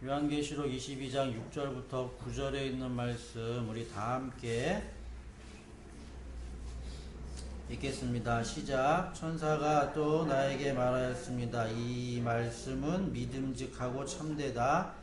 요한계시록 22장 6절부터 9절에 있는 말씀 우리 다 함께 읽겠습니다. 시작. 천사가 또 나에게 말하였습니다. 이 말씀은 믿음직하고 참되다.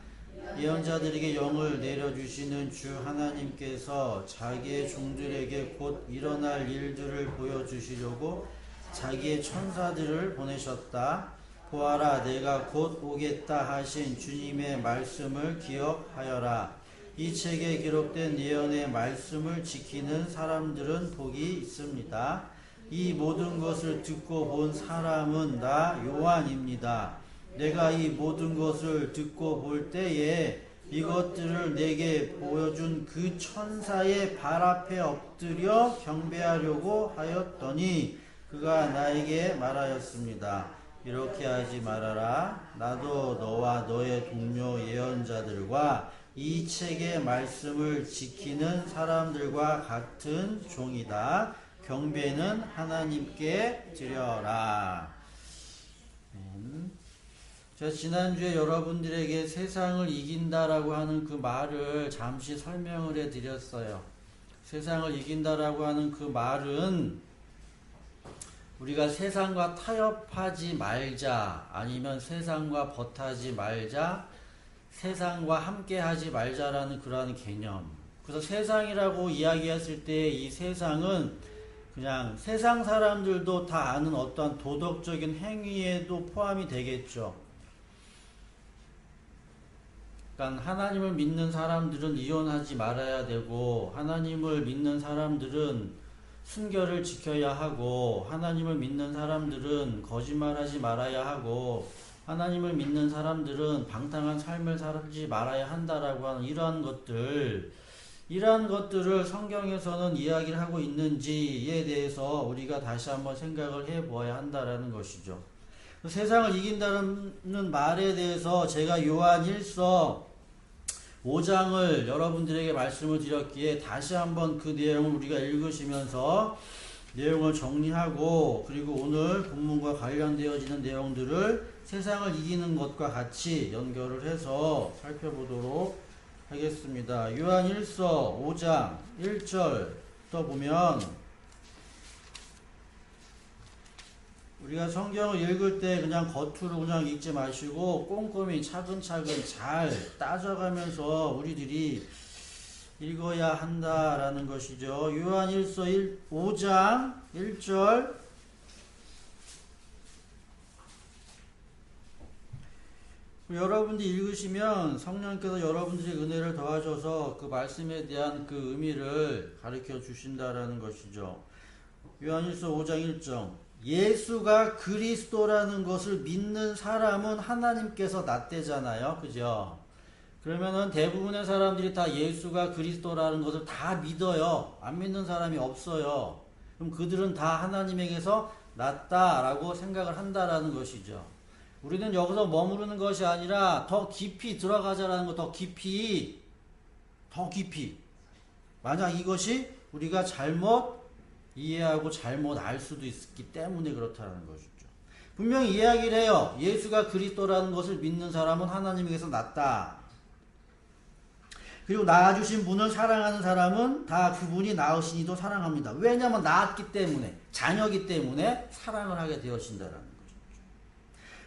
예언자들에게 영을 내려주시는 주 하나님께서 자기의 종들에게 곧 일어날 일들을 보여주시려고 자기의 천사들을 보내셨다. 보아라, 내가 곧 오겠다 하신 주님의 말씀을 기억하여라. 이 책에 기록된 예언의 말씀을 지키는 사람들은 복이 있습니다. 이 모든 것을 듣고 본 사람은 나 요한입니다. 내가 이 모든 것을 듣고 볼 때에 이것들을 내게 보여준 그 천사의 발 앞에 엎드려 경배하려고 하였더니 그가 나에게 말하였습니다. 이렇게 하지 말아라. 나도 너와 너의 동료 예언자들과 이 책의 말씀을 지키는 사람들과 같은 종이다. 경배는 하나님께 드려라. 제가 지난주에 여러분들에게 세상을 이긴다라고 하는 그 말을 잠시 설명을 해드렸어요. 세상을 이긴다라고 하는 그 말은 우리가 세상과 타협하지 말자, 아니면 세상과 벗하지 말자, 세상과 함께하지 말자라는 그러한 개념. 그래서 세상이라고 이야기했을 때 이 세상은 그냥 세상 사람들도 다 아는 어떠한 도덕적인 행위에도 포함이 되겠죠. 그러니까 하나님을 믿는 사람들은 이혼하지 말아야 되고, 하나님을 믿는 사람들은 순결을 지켜야 하고, 하나님을 믿는 사람들은 거짓말하지 말아야 하고, 하나님을 믿는 사람들은 방탕한 삶을 살지 말아야 한다라고 하는 이러한 것들을 성경에서는 이야기를 하고 있는지에 대해서 우리가 다시 한번 생각을 해보아야 한다라는 것이죠. 세상을 이긴다는 말에 대해서 제가 요한 1서 5장을 여러분들에게 말씀을 드렸기에 다시 한번 그 내용을 우리가 읽으시면서 내용을 정리하고, 그리고 오늘 본문과 관련되어지는 내용들을 세상을 이기는 것과 같이 연결을 해서 살펴보도록 하겠습니다. 요한 1서 5장 1절부터 보면 우리가 성경을 읽을 때 그냥 겉으로 그냥 읽지 마시고 꼼꼼히 차근차근 잘 따져가면서 우리들이 읽어야 한다라는 것이죠. 요한 1서 5장 1절. 여러분들이 읽으시면 성령께서 여러분들의 은혜를 더하셔서 그 말씀에 대한 그 의미를 가르쳐 주신다라는 것이죠. 요한 1서 5장 1절. 예수가 그리스도라는 것을 믿는 사람은 하나님께서 낫대잖아요. 그죠? 그러면은 대부분의 사람들이 다 예수가 그리스도라는 것을 다 믿어요. 안 믿는 사람이 없어요. 그럼 그들은 다 하나님에게서 낫다라고 생각을 한다라는 것이죠. 우리는 여기서 머무르는 것이 아니라 더 깊이 들어가자라는 거, 더 깊이. 만약 이것이 우리가 잘못 이해하고 잘못 알 수도 있기 때문에 그렇다는 것이죠. 분명히 이야기를 해요. 예수가 그리스도라는 것을 믿는 사람은 하나님에게서 낫다. 그리고 낳아주신 분을 사랑하는 사람은 다 그분이 낳으신 이도 사랑합니다. 왜냐하면 낳았기 때문에, 자녀이기 때문에 사랑을 하게 되어진다는 것이죠.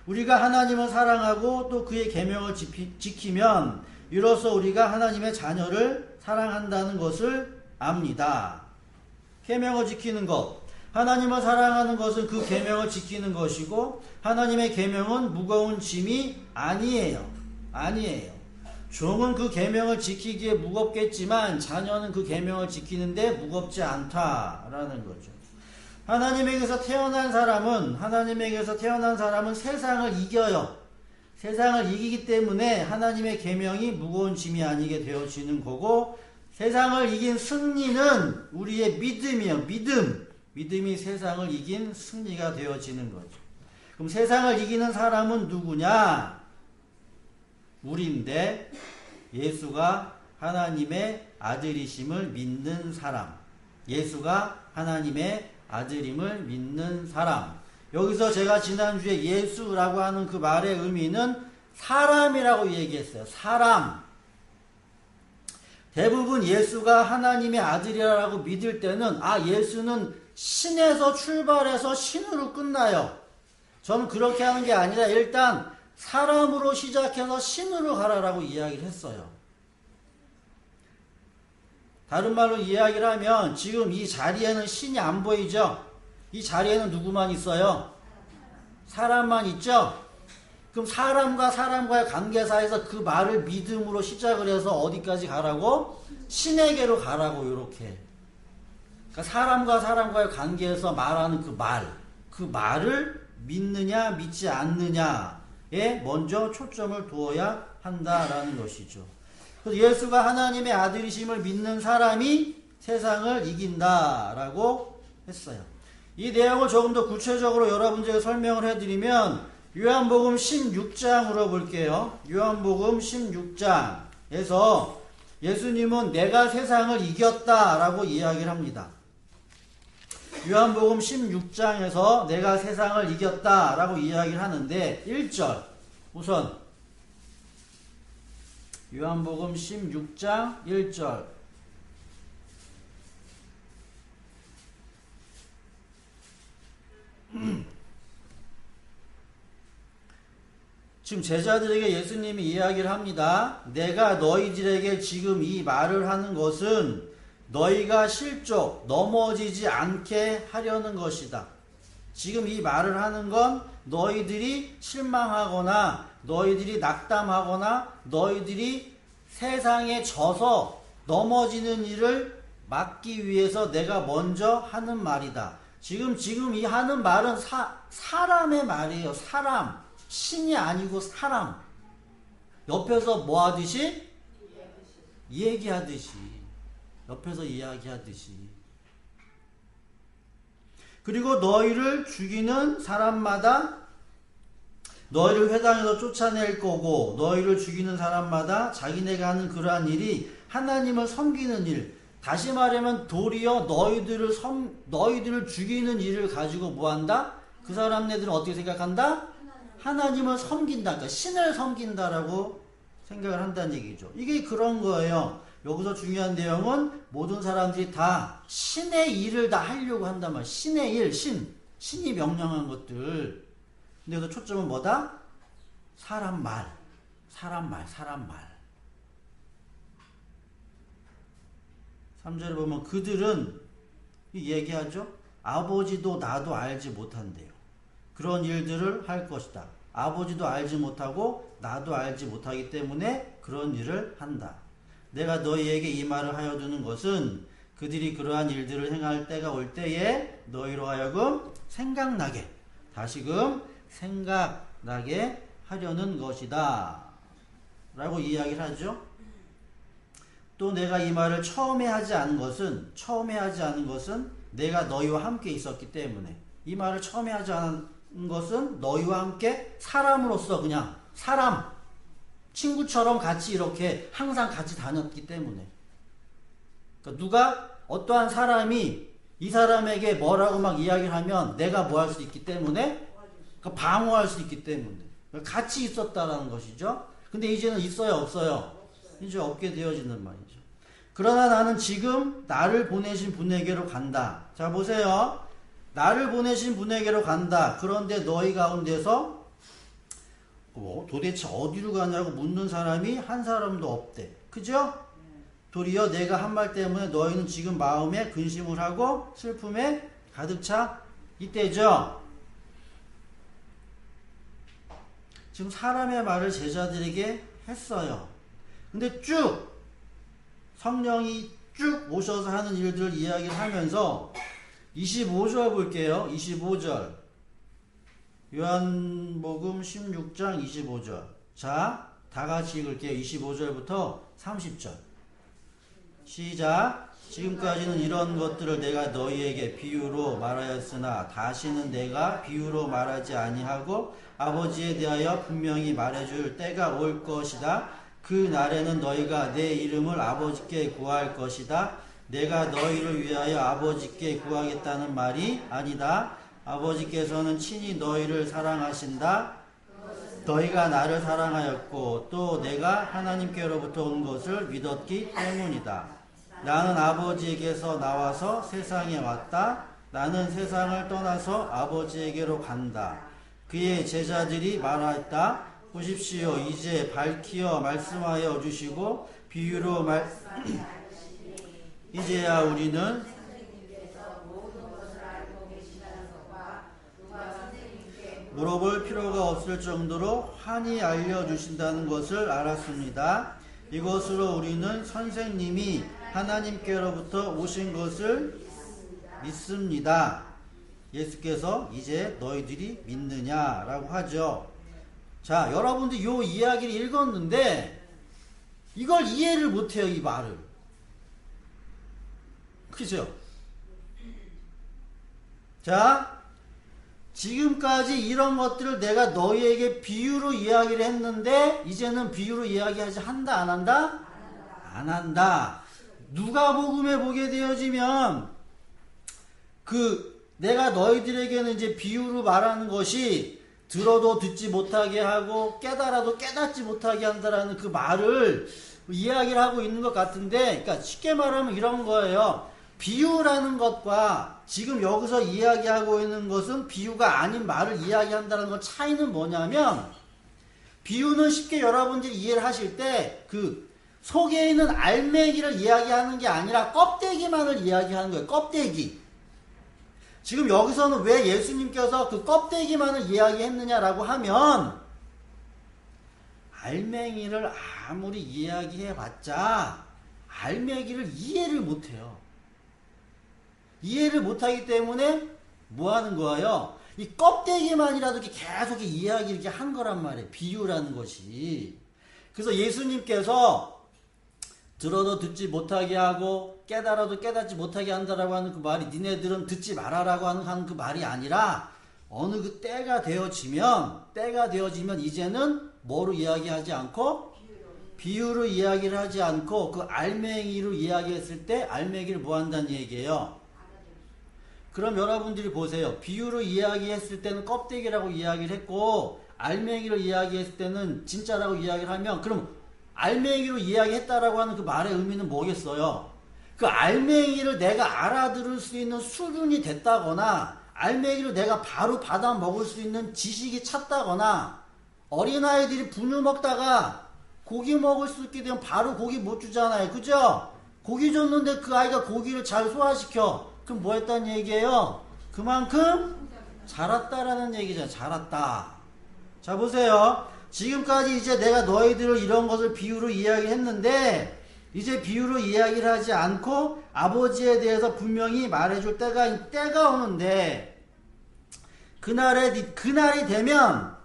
우리가 하나님을 사랑하고 또 그의 계명을 지키면 이로써 우리가 하나님의 자녀를 사랑한다는 것을 압니다. 계명을 지키는 것, 하나님을 사랑하는 것은 그 계명을 지키는 것이고, 하나님의 계명은 무거운 짐이 아니에요. 종은 그 계명을 지키기에 무겁겠지만 자녀는 그 계명을 지키는데 무겁지 않다라는 거죠. 하나님에게서 태어난 사람은 세상을 이겨요. 세상을 이기기 때문에 하나님의 계명이 무거운 짐이 아니게 되어지는 거고, 세상을 이긴 승리는 우리의 믿음이에요. 믿음이 세상을 이긴 승리가 되어지는 거죠. 그럼 세상을 이기는 사람은 누구냐? 우리인데, 예수가 하나님의 아들이심을 믿는 사람. 예수가 하나님의 아들임을 믿는 사람. 여기서 제가 지난주에 예수라고 하는 그 말의 의미는 사람이라고 얘기했어요. 사람. 대부분 예수가 하나님의 아들이라고 믿을 때는 예수는 신에서 출발해서 신으로 끝나요. 저는 그렇게 하는 게 아니라 일단 사람으로 시작해서 신으로 가라라고 이야기를 했어요. 다른 말로 이야기를 하면 지금 이 자리에는 신이 안 보이죠? 이 자리에는 누구만 있어요? 사람만 있죠? 그럼 사람과 사람과의 관계사에서 그 말을 믿음으로 시작을 해서 어디까지 가라고? 신에게로 가라고. 이렇게. 그러니까 사람과 사람과의 관계에서 말하는 그 말을 믿느냐 믿지 않느냐에 먼저 초점을 두어야 한다라는 것이죠. 그래서 예수가 하나님의 아들이심을 믿는 사람이 세상을 이긴다라고 했어요. 이 내용을 조금 더 구체적으로 여러분들에게 설명을 해드리면 요한복음 16장으로 볼게요. 요한복음 16장에서 예수님은 내가 세상을 이겼다라고 이야기를 합니다. 요한복음 16장에서 내가 세상을 이겼다라고 이야기를 하는데 1절 우선 요한복음 16장 1절 지금 제자들에게 예수님이 이야기를 합니다. 내가 너희들에게 지금 이 말을 하는 것은 너희가 실족 넘어지지 않게 하려는 것이다. 지금 이 말을 하는 건 너희들이 실망하거나 너희들이 낙담하거나 너희들이 세상에 져서 넘어지는 일을 막기 위해서 내가 먼저 하는 말이다. 지금 이 하는 말은 사람의 말이에요. 사람. 신이 아니고 사람. 옆에서 뭐 하듯이? 얘기하듯이. 옆에서 이야기하듯이. 그리고 너희를 죽이는 사람마다 너희를 회당에서 쫓아낼 거고 너희를 죽이는 사람마다 자기네가 하는 그러한 일이 하나님을 섬기는 일. 다시 말하면 도리어 너희들을 죽이는 일을 가지고 뭐한다? 그 사람네들은 어떻게 생각한다? 하나님을 섬긴다. 그러니까 신을 섬긴다라고 생각을 한다는 얘기죠. 이게 그런 거예요. 여기서 중요한 내용은 모든 사람들이 다 신의 일을 다 하려고 한단 말이에요. 신의 일, 신이 명령한 것들. 근데 여기서 초점은 뭐다? 사람 말. 3절에 보면 그들은 얘기하죠. 아버지도 나도 알지 못한대요. 그런 일들을 할 것이다. 아버지도 알지 못하고 나도 알지 못하기 때문에 그런 일을 한다. 내가 너희에게 이 말을 하여 두는 것은 그들이 그러한 일들을 행할 때가 올 때에 너희로 하여금 생각나게 다시금 생각나게 하려는 것이다 라고 이야기를 하죠. 또 내가 이 말을 처음에 하지 않은 것은 내가 너희와 함께 있었기 때문에 이 말을 처음에 하지 않은 것은 너희와 함께 사람으로서 그냥 사람 친구처럼 같이 이렇게 항상 같이 다녔기 때문에 그러니까 어떠한 사람이 이 사람에게 뭐라고 막 이야기를 하면 내가 뭐 할 수 있기 때문에 그러니까 방어할 수 있기 때문에 같이 있었다라는 것이죠. 근데 이제는 있어요 없어요? 이제 없게 되어지는 말이죠. 그러나 나는 지금 나를 보내신 분에게로 간다. 자 보세요. 나를 보내신 분에게로 간다. 그런데 너희 가운데서 도대체 어디로 가냐고 묻는 사람이 한 사람도 없대. 그죠? 도리어 내가 한 말 때문에 너희는 지금 마음에 근심을 하고 슬픔에 가득 차 있대죠. 지금 사람의 말을 제자들에게 했어요. 근데 쭉 성령이 쭉 오셔서 하는 일들을 이야기를 하면서 25절 볼게요. 25절 요한복음 16장 25절 자 다같이 읽을게요. 25절부터 30절 시작. 지금까지는 이런 것들을 내가 너희에게 비유로 말하였으나 다시는 내가 비유로 말하지 아니하고 아버지에 대하여 분명히 말해줄 때가 올 것이다. 그 날에는 너희가 내 이름을 아버지께 구할 것이다. 내가 너희를 위하여 아버지께 구하겠다는 말이 아니다. 아버지께서는 친히 너희를 사랑하신다. 너희가 나를 사랑하였고 또 내가 하나님께로부터 온 것을 믿었기 때문이다. 나는 아버지에게서 나와서 세상에 왔다. 나는 세상을 떠나서 아버지에게로 간다. 그의 제자들이 말하였다. 보십시오. 이제 밝히어 말씀하여 주시고 비유로 이제야 우리는 물어볼 필요가 없을 정도로 환히 알려주신다는 것을 알았습니다. 이것으로 우리는 선생님이 하나님께로부터 오신 것을 믿습니다. 예수께서 이제 너희들이 믿느냐라고 하죠. 자, 여러분들 이 이야기를 읽었는데 이걸 이해를 못해요, 이 말을. 그죠? 자, 지금까지 이런 것들을 내가 너희에게 비유로 이야기를 했는데 이제는 비유로 이야기하지 한다, 안 한다? 안 한다. 누가복음에 보게 되어지면 내가 너희들에게는 이제 비유로 말하는 것이 들어도 듣지 못하게 하고 깨달아도 깨닫지 못하게 한다라는 그 말을 이야기를 하고 있는 것 같은데, 그러니까 쉽게 말하면 이런 거예요. 비유라는 것과 지금 여기서 이야기하고 있는 것은 비유가 아닌 말을 이야기한다는 것 차이는 뭐냐면, 비유는 쉽게 여러분들이 이해를 하실 때 그 속에 있는 알맹이를 이야기하는 게 아니라 껍데기만을 이야기하는 거예요. 껍데기. 지금 여기서는 왜 예수님께서 그 껍데기만을 이야기했느냐라고 하면, 알맹이를 아무리 이야기해봤자 알맹이를 이해를 못해요. 이해를 못하기 때문에 뭐 하는 거예요? 이 껍데기만이라도 이렇게 계속 이야기를 이렇게 한 거란 말이에요. 비유라는 것이. 그래서 예수님께서 들어도 듣지 못하게 하고 깨달아도 깨닫지 못하게 한다라고 하는 그 말이 니네들은 듣지 말아라고 하는 그 말이 아니라 어느 그 때가 되어지면 이제는 뭐로 이야기하지 않고 비유로 이야기를 하지 않고 그 알맹이로 이야기했을 때 알맹이를 뭐 한다는 얘기예요? 그럼 여러분들이 보세요. 비유로 이야기했을 때는 껍데기라고 이야기를 했고 알맹이로 이야기했을 때는 진짜라고 이야기를 하면, 그럼 알맹이로 이야기했다라고 하는 그 말의 의미는 뭐겠어요? 그 알맹이를 내가 알아들을 수 있는 수준이 됐다거나 알맹이를 내가 바로 받아 먹을 수 있는 지식이 찼다거나, 어린아이들이 분유 먹다가 고기 먹을 수 있게 되면 바로 고기 못 주잖아요. 그죠? 고기 줬는데 그 아이가 고기를 잘 소화시켜. 그럼 뭐 했다는 얘기예요? 그만큼 자랐다라는 얘기잖아요. 자랐다. 자, 보세요. 지금까지 이제 내가 너희들을 이런 것을 비유로 이야기했는데 이제 비유로 이야기를 하지 않고 아버지에 대해서 분명히 말해줄 때가 오는데, 그날이 되면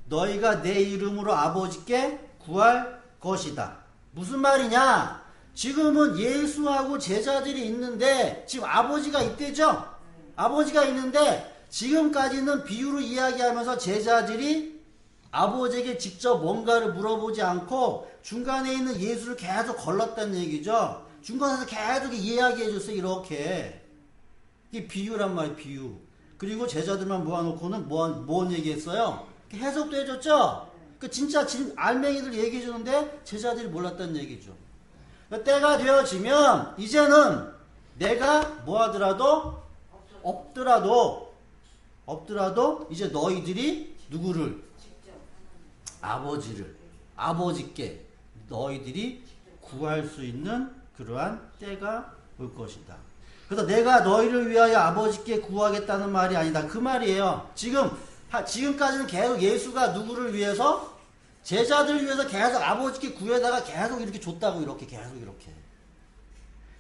너희가 내 이름으로 아버지께 구할 것이다. 무슨 말이냐? 지금은 예수하고 제자들이 있는데 지금 아버지가 있대죠? 아버지가 있는데 지금까지는 비유로 이야기하면서 제자들이 아버지에게 직접 뭔가를 물어보지 않고 중간에 있는 예수를 계속 걸렀다는 얘기죠. 중간에서 계속 이야기해줬어요. 이렇게. 이게 비유란 말이에요. 비유. 그리고 제자들만 모아놓고는 뭔 얘기했어요? 해석도 해줬죠. 진짜 알맹이들 얘기해주는데 제자들이 몰랐다는 얘기죠. 때가 되어지면 이제는 내가 뭐하더라도 없더라도 이제 너희들이 누구를? 아버지께 너희들이 구할 수 있는 그러한 때가 올 것이다. 그래서 내가 너희를 위하여 아버지께 구하겠다는 말이 아니다. 그 말이에요. 지금까지는 계속 예수가 누구를 위해서? 제자들을 위해서 계속 아버지께 구해다가 계속 이렇게 줬다고, 이렇게.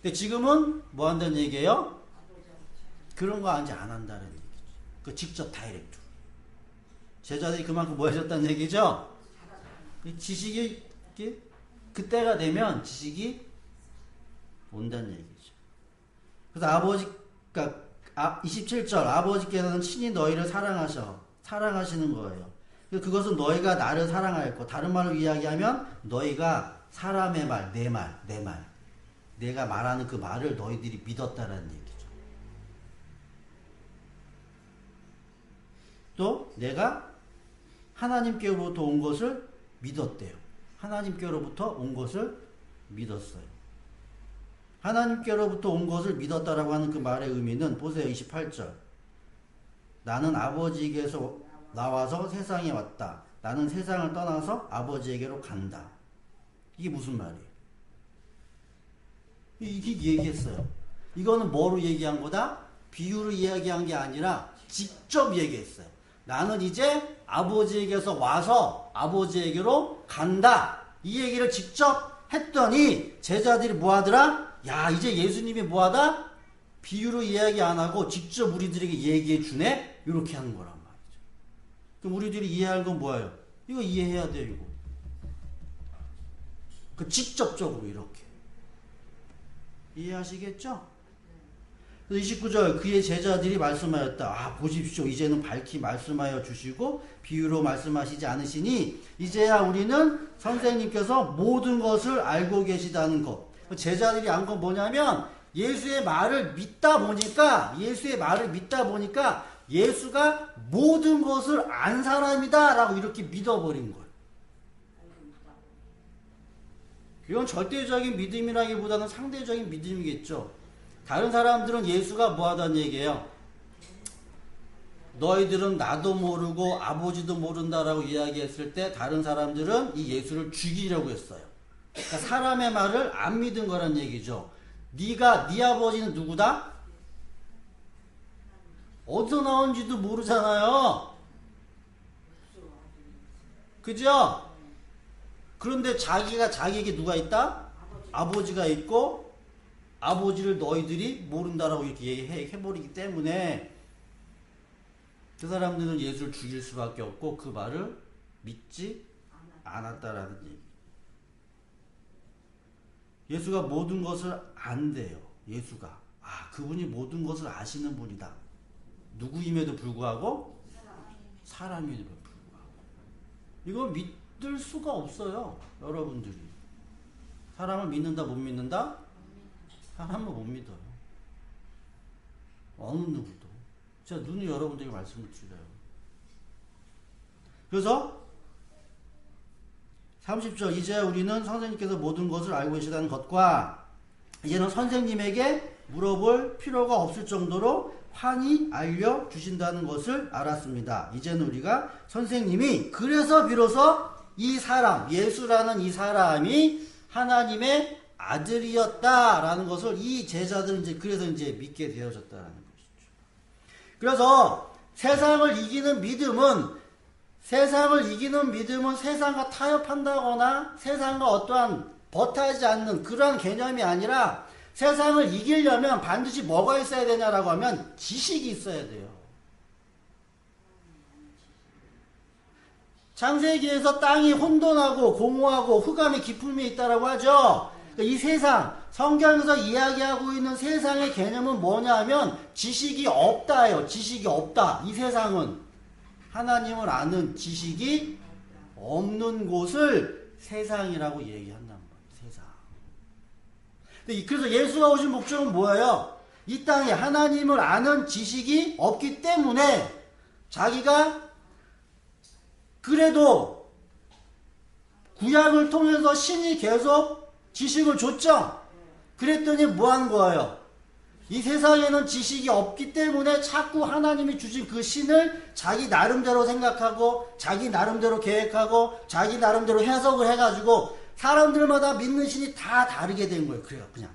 근데 지금은 뭐 한다는 얘기예요? 그런 거 이제 안 한다는 얘기죠. 그 직접 다이렉트. 제자들이 그만큼 뭐 해줬다는 얘기죠? 지식이, 그때가 되면 지식이 온다는 얘기죠. 그래서 그러니까 27절, 아버지께서는 친히 너희를 사랑하시는 거예요. 그것은 너희가 나를 사랑하였고, 다른 말로 이야기하면 너희가 사람의 말, 내 말, 내가 말하는 그 말을 너희들이 믿었다라는 얘기죠. 또 내가 하나님께로부터 온 것을 믿었대요. 하나님께로부터 온 것을 믿었어요. 하나님께로부터 온 것을 믿었다라고 하는 그 말의 의미는 보세요. 28절. 나는 아버지에게서 나와서 세상에 왔다. 나는 세상을 떠나서 아버지에게로 간다. 이게 무슨 말이에요? 이게 얘기했어요. 이거는 뭐로 얘기한 거다? 비유로 이야기한 게 아니라 직접 얘기했어요. 나는 이제 아버지에게서 와서 아버지에게로 간다. 이 얘기를 직접 했더니 제자들이 뭐 하더라? 야, 이제 예수님이 뭐 하다? 비유로 이야기 안 하고 직접 우리들에게 얘기해 주네? 이렇게 하는 거란 말이죠. 그럼 우리들이 이해할 건 뭐예요? 이거 이해해야 돼요, 이거. 그 직접적으로 이렇게. 이해하시겠죠? 29절 그의 제자들이 말씀하였다. 아, 보십시오. 이제는 밝히 말씀하여 주시고 비유로 말씀하시지 않으시니 이제야 우리는 선생님께서 모든 것을 알고 계시다는 것. 제자들이 안 건 뭐냐면 예수의 말을 믿다 보니까 예수가 모든 것을 안 사람이다 라고 이렇게 믿어버린 거예요. 이건 절대적인 믿음이라기보다는 상대적인 믿음이겠죠. 다른 사람들은 예수가 뭐 하다는 얘기예요? 너희들은 나도 모르고 아버지도 모른다라고 이야기했을 때 다른 사람들은 이 예수를 죽이려고 했어요. 그러니까 사람의 말을 안 믿은 거란 얘기죠. 네 아버지는 누구다? 어디서 나온지도 모르잖아요. 그죠? 그런데 자기에게 누가 있다? 아버지가 있고 아버지를 너희들이 모른다라고 이렇게 얘기해버리기 때문에 그 사람들은 예수를 죽일 수밖에 없고 그 말을 믿지 않았다라는 얘기. 예수가 모든 것을 안대요. 예수가. 그분이 모든 것을 아시는 분이다. 누구임에도 불구하고 사람임에도 불구하고. 이거 믿을 수가 없어요. 여러분들이. 사람을 믿는다 못 믿는다? 사람을 못 믿어요. 어느 누구도. 제가 눈이 여러분들에게 말씀을 드려요. 그래서 30절 이제 우리는 선생님께서 모든 것을 알고 계시다는 것과 이제는 선생님에게 물어볼 필요가 없을 정도로 환히 알려주신다는 것을 알았습니다. 이제는 우리가 선생님이 그래서 비로소 이 사람 예수라는 이 사람이 하나님의 아들이었다라는 것을 이 제자들은 그래서 믿게 되어졌다라는 것이죠. 그래서 세상을 이기는 믿음은 세상과 타협한다거나 세상과 어떠한 버타지 않는 그러한 개념이 아니라 세상을 이기려면 반드시 뭐가 있어야 되냐라고 하면 지식이 있어야 돼요. 창세기에서 땅이 혼돈하고 공허하고 흑암의 깊음이 있다라고 하죠. 이 세상, 성경에서 이야기하고 있는 세상의 개념은 뭐냐면 지식이 없다예요. 지식이 없다. 이 세상은 하나님을 아는 지식이 없는 곳을 세상이라고 얘기한단 말이에요. 세상. 그래서 예수가 오신 목적은 뭐예요? 이 땅에 하나님을 아는 지식이 없기 때문에 자기가 그래도 구약을 통해서 신이 계속 지식을 줬죠? 그랬더니 뭐 하는 거예요? 이 세상에는 지식이 없기 때문에 자꾸 하나님이 주신 그 신을 자기 나름대로 생각하고 자기 나름대로 계획하고 자기 나름대로 해석을 해가지고 사람들마다 믿는 신이 다 다르게 된 거예요. 그래요. 그냥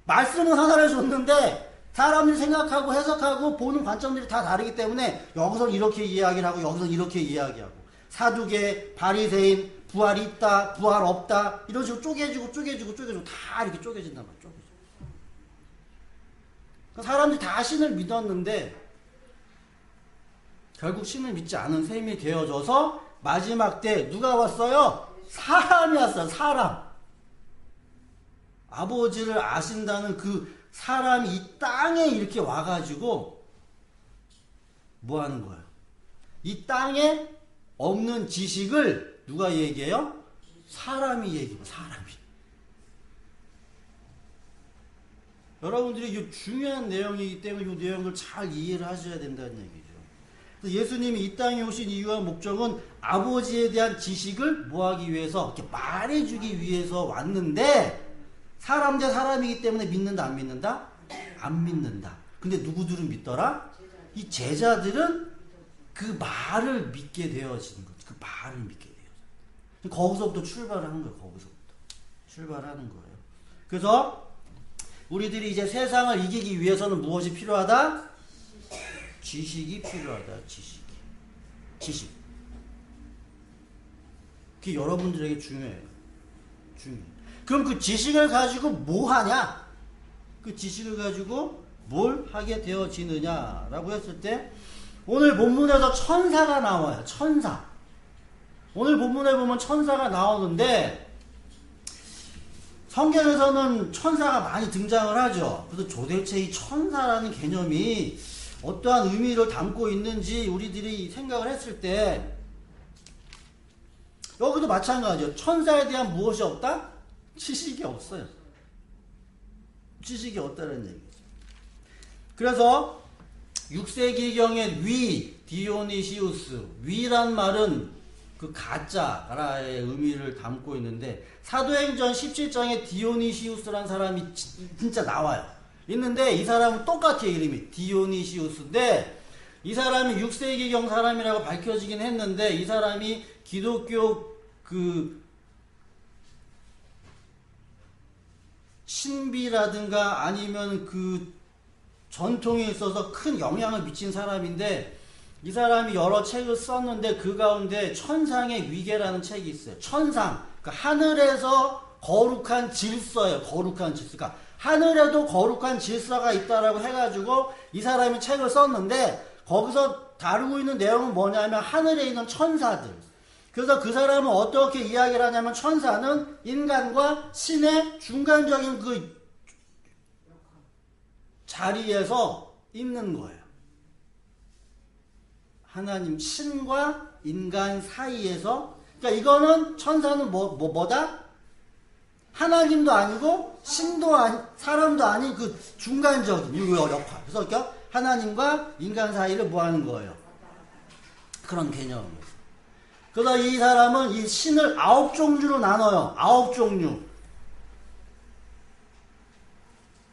말씀은 하나를 줬는데 사람들이 생각하고 해석하고 보는 관점들이 다 다르기 때문에 여기서는 이렇게 이야기를 하고 여기서는 이렇게 이야기하고 사두개, 바리새인, 부활이 있다, 부활 없다 이런 식으로 쪼개지고 다 이렇게 쪼개진단 말이에요. 사람들이 다 신을 믿었는데 결국 신을 믿지 않은 셈이 되어져서 마지막 때 누가 왔어요? 사람이 왔어요. 사람. 아버지를 아신다는 그 사람이 이 땅에 이렇게 와가지고 뭐 하는 거예요? 이 땅에 없는 지식을 누가 얘기해요? 사람이 얘기해요. 사람이. 여러분들이 이 중요한 내용이기 때문에 이 내용을 잘 이해를 하셔야 된다는 얘기죠. 그래서 예수님이 이 땅에 오신 이유와 목적은 아버지에 대한 지식을 뭐하기 위해서, 이렇게 말해주기 위해서 왔는데, 사람 대 사람이기 때문에 믿는다, 안 믿는다? 안 믿는다. 근데 누구들은 믿더라? 이 제자들은 그 말을 믿게 되어지는 거죠. 그 말을 믿게 되어져. 거기서부터 출발하는 거예요. 거기서부터 출발하는 거예요. 그래서 우리들이 이제 세상을 이기기 위해서는 무엇이 필요하다? 지식이 필요하다. 지식. 그게 여러분들에게 중요해요. 그럼 그 지식을 가지고 뭐 하냐? 그 지식을 가지고 뭘 하게 되어지느냐라고 했을 때, 오늘 본문에서 천사가 나와요. 천사. 오늘 본문에 보면 천사가 나오는데, 성경에서는 천사가 많이 등장을 하죠. 그래서 도대체 이 천사라는 개념이 어떠한 의미를 담고 있는지 우리들이 생각을 했을 때, 여기도 마찬가지죠. 천사에 대한 무엇이 없다? 지식이 없어요. 지식이 없다는 얘기죠. 그래서 6세기경의 디오니시우스, 위란 말은 그 가짜라의 의미를 담고 있는데, 사도행전 17장에 디오니시우스라는 사람이 진짜 나와요. 있는데 이 사람은 똑같아요. 이름이 디오니시우스인데, 이 사람이 6세기경 사람이라고 밝혀지긴 했는데, 이 사람이 기독교 그 신비라든가 아니면 그 전통에 있어서 큰 영향을 미친 사람인데, 이 사람이 여러 책을 썼는데 그 가운데 천상의 위계라는 책이 있어요. 천상, 그 하늘에서 거룩한 질서예요. 거룩한 질서. 그러니까 하늘에도 거룩한 질서가 있다라고 해가지고 이 사람이 책을 썼는데, 거기서 다루고 있는 내용은 뭐냐면 하늘에 있는 천사들. 그래서 그 사람은 어떻게 이야기를 하냐면, 천사는 인간과 신의 중간적인 그 자리에서 있는 거예요. 하나님, 신과 인간 사이에서. 그러니까 이거는 천사는 뭐다? 하나님도 아니고 신도 아니, 사람도 아닌 그 중간적인 이 역할. 그래서 그러니까 하나님과 인간 사이를 뭐 하는 거예요? 그런 개념이에요. 그래서 이 사람은 이 신을 9종류로 나눠요. 9종류.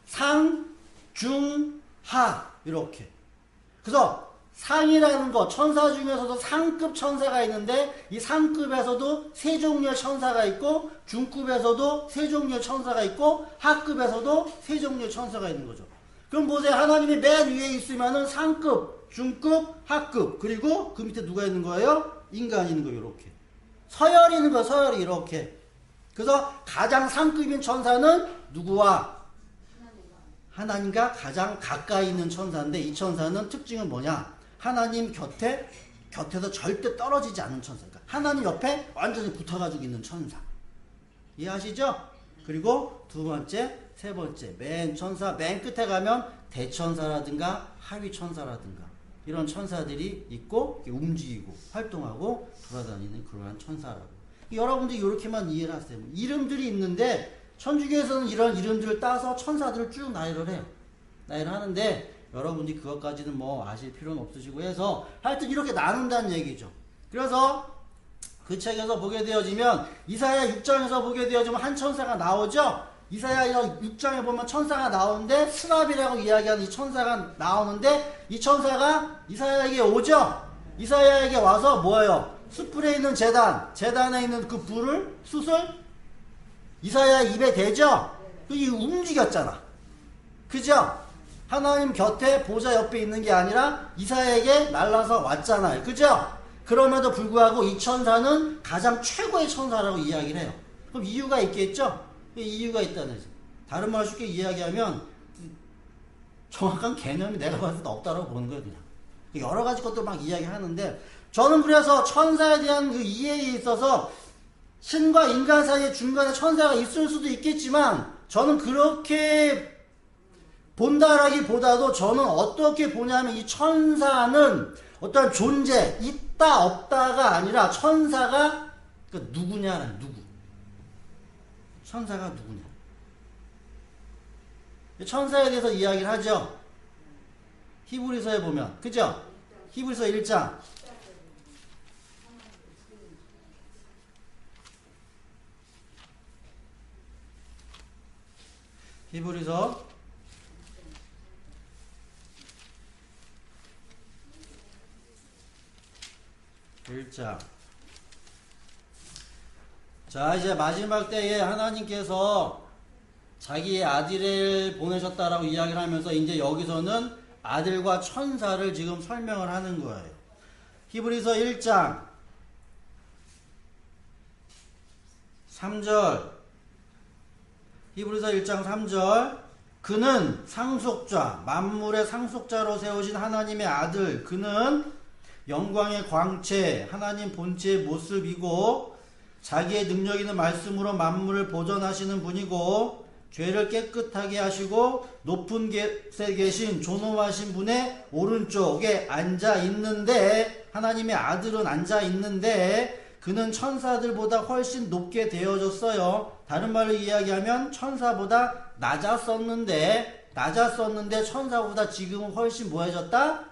상, 중, 하 이렇게. 그래서 상이라는 거, 천사 중에서도 상급 천사가 있는데, 이 상급에서도 세 종류의 천사가 있고, 중급에서도 세 종류의 천사가 있고, 하급에서도 세 종류의 천사가 있는 거죠. 그럼 보세요. 하나님이 맨 위에 있으면은 상급, 중급, 하급, 그리고 그 밑에 누가 있는 거예요? 인간이 있는 거예요. 이렇게 서열이 있는 거예요. 서열이 이렇게. 그래서 가장 상급인 천사는 누구와? 하나님과 가장 가까이 있는 천사인데, 이 천사는 특징은 뭐냐? 하나님 곁에서 절대 떨어지지 않는 천사. 그러니까 하나님 옆에 완전히 붙어가지고 있는 천사. 이해하시죠? 그리고 두 번째, 세 번째, 맨 천사, 맨 끝에 가면 대천사라든가 하위 천사라든가 이런 천사들이 있고 움직이고 활동하고 돌아다니는 그러한 천사라고. 여러분들이 이렇게만 이해를 하세요. 이름들이 있는데 천주교에서는 이런 이름들을 따서 천사들을 쭉 나열을 해요. 나열을 하는데, 여러분들이 그것까지는 뭐 아실 필요는 없으시고 해서 하여튼 이렇게 나눈다는 얘기죠. 그래서 그 책에서 보게 되어지면, 이사야 6장에서 보게 되어지면 한 천사가 나오죠. 이사야 6장에 보면 천사가 나오는데, 스랍이라고 이야기하는 이 천사가 나오는데, 이 천사가 이사야에게 오죠. 이사야에게 와서 뭐예요? 숯불에 있는 재단에 있는 그 불을, 숯을 이사야 입에 대죠. 그게 움직였잖아. 그죠? 하나님 곁에 보좌 옆에 있는 게 아니라 이사야에게 날라서 왔잖아요. 그죠? 그럼에도 불구하고 이 천사는 가장 최고의 천사라고 이야기를 해요. 그럼 이유가 있겠죠? 이유가 있다는 거죠. 다른 말로 쉽게 이야기하면 정확한 개념이 내가 봤을 때 없다고 보는 거예요. 그냥 여러 가지 것들 막 이야기하는데, 저는 그래서 천사에 대한 그 이해에 있어서 신과 인간 사이에 중간에 천사가 있을 수도 있겠지만, 저는 그렇게 본다라기보다도 저는 어떻게 보냐면, 이 천사는 어떤 존재, 있다 없다가 아니라 천사가 그러니까 누구냐는 누구. 천사가 누구냐. 천사에 대해서 이야기를 하죠. 히브리서에 보면, 그죠? 히브리서 1장. 히브리서 1장. 자, 이제 마지막 때에 하나님께서 자기의 아들을 보내셨다라고 이야기를 하면서 이제 여기서는 아들과 천사를 지금 설명을 하는 거예요. 히브리서 1장 3절. 히브리서 1장 3절. 그는 상속자, 만물의 상속자로 세우신 하나님의 아들. 그는 영광의 광채, 하나님 본체의 모습이고 자기의 능력 있는 말씀으로 만물을 보존하시는 분이고 죄를 깨끗하게 하시고 높은 곳에 계신 존엄하신 분의 오른쪽에 앉아 있는데, 하나님의 아들은 앉아 있는데 그는 천사들보다 훨씬 높게 되어졌어요. 다른 말로 이야기하면 천사보다 낮았었는데 천사보다 지금은 훨씬 뭐해졌다?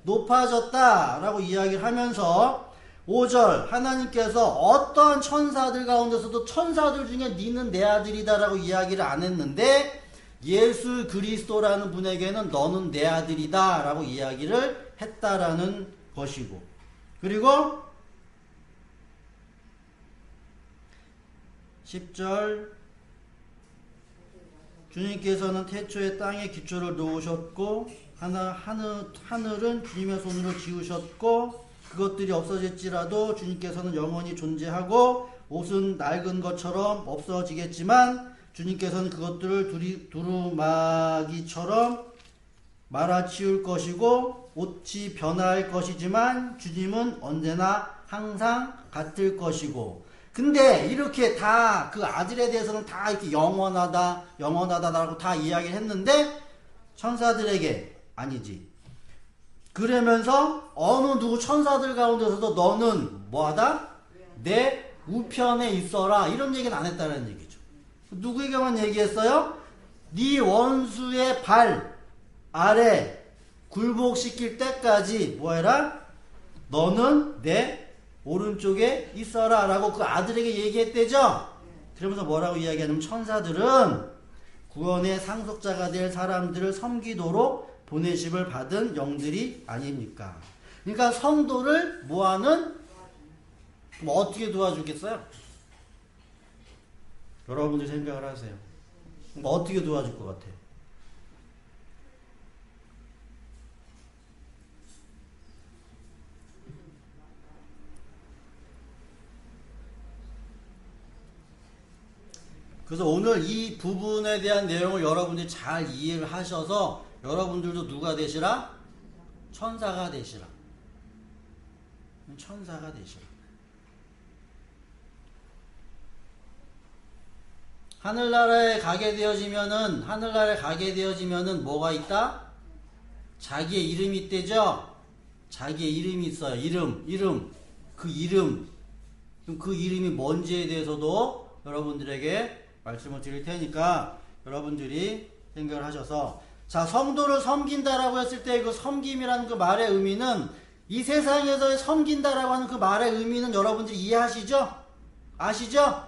높아졌다 라고 이야기를 하면서 5절 하나님께서 어떠한 천사들 가운데서도 천사들 중에 니는 내 아들이다 라고 이야기를 안 했는데 예수 그리스도라는 분에게는 너는 내 아들이다 라고 이야기를 했다라는 것이고, 그리고 10절 주님께서는 태초에 땅에 기초를 놓으셨고 하늘은 주님의 손으로 지으셨고 그것들이 없어질지라도 주님께서는 영원히 존재하고 옷은 낡은 것처럼 없어지겠지만 주님께서는 그것들을 두루마기처럼 말아치울 것이고 옷이 변할 것이지만 주님은 언제나 항상 같을 것이고. 근데 이렇게 다 그 아들에 대해서는 다 이렇게 영원하다라고 다 이야기를 했는데 천사들에게 아니지. 그러면서 어느 누구 천사들 가운데서도 너는 뭐하다? 내 우편에 있어라 이런 얘기는 안 했다는 얘기죠. 누구에게만 얘기했어요? 네 원수의 발 아래 굴복시킬 때까지 뭐해라? 너는 내 오른쪽에 있어라 라고 그 아들에게 얘기했대죠. 그러면서 뭐라고 이야기하냐면 천사들은 구원의 상속자가 될 사람들을 섬기도록 보내심을 받은 영들이 아닙니까? 그러니까 성도를 뭐하는? 뭐 어떻게 도와주겠어요? 여러분들 생각을 하세요. 뭐 어떻게 도와줄 것 같아요? 그래서 오늘 이 부분에 대한 내용을 여러분들이 잘 이해를 하셔서 여러분들도 누가 되시라? 천사가 되시라. 천사가 되시라. 하늘나라에 가게 되어지면은 뭐가 있다? 자기의 이름이 있대죠? 자기의 이름이 있어요. 이름. 그 이름이 뭔지에 대해서도 여러분들에게 말씀을 드릴 테니까 여러분들이 생각을 하셔서, 자, 성도를 섬긴다라고 했을 때 그 섬김이라는 그 말의 의미는, 이 세상에서 섬긴다라고 하는 그 말의 의미는 여러분들이 이해하시죠? 아시죠?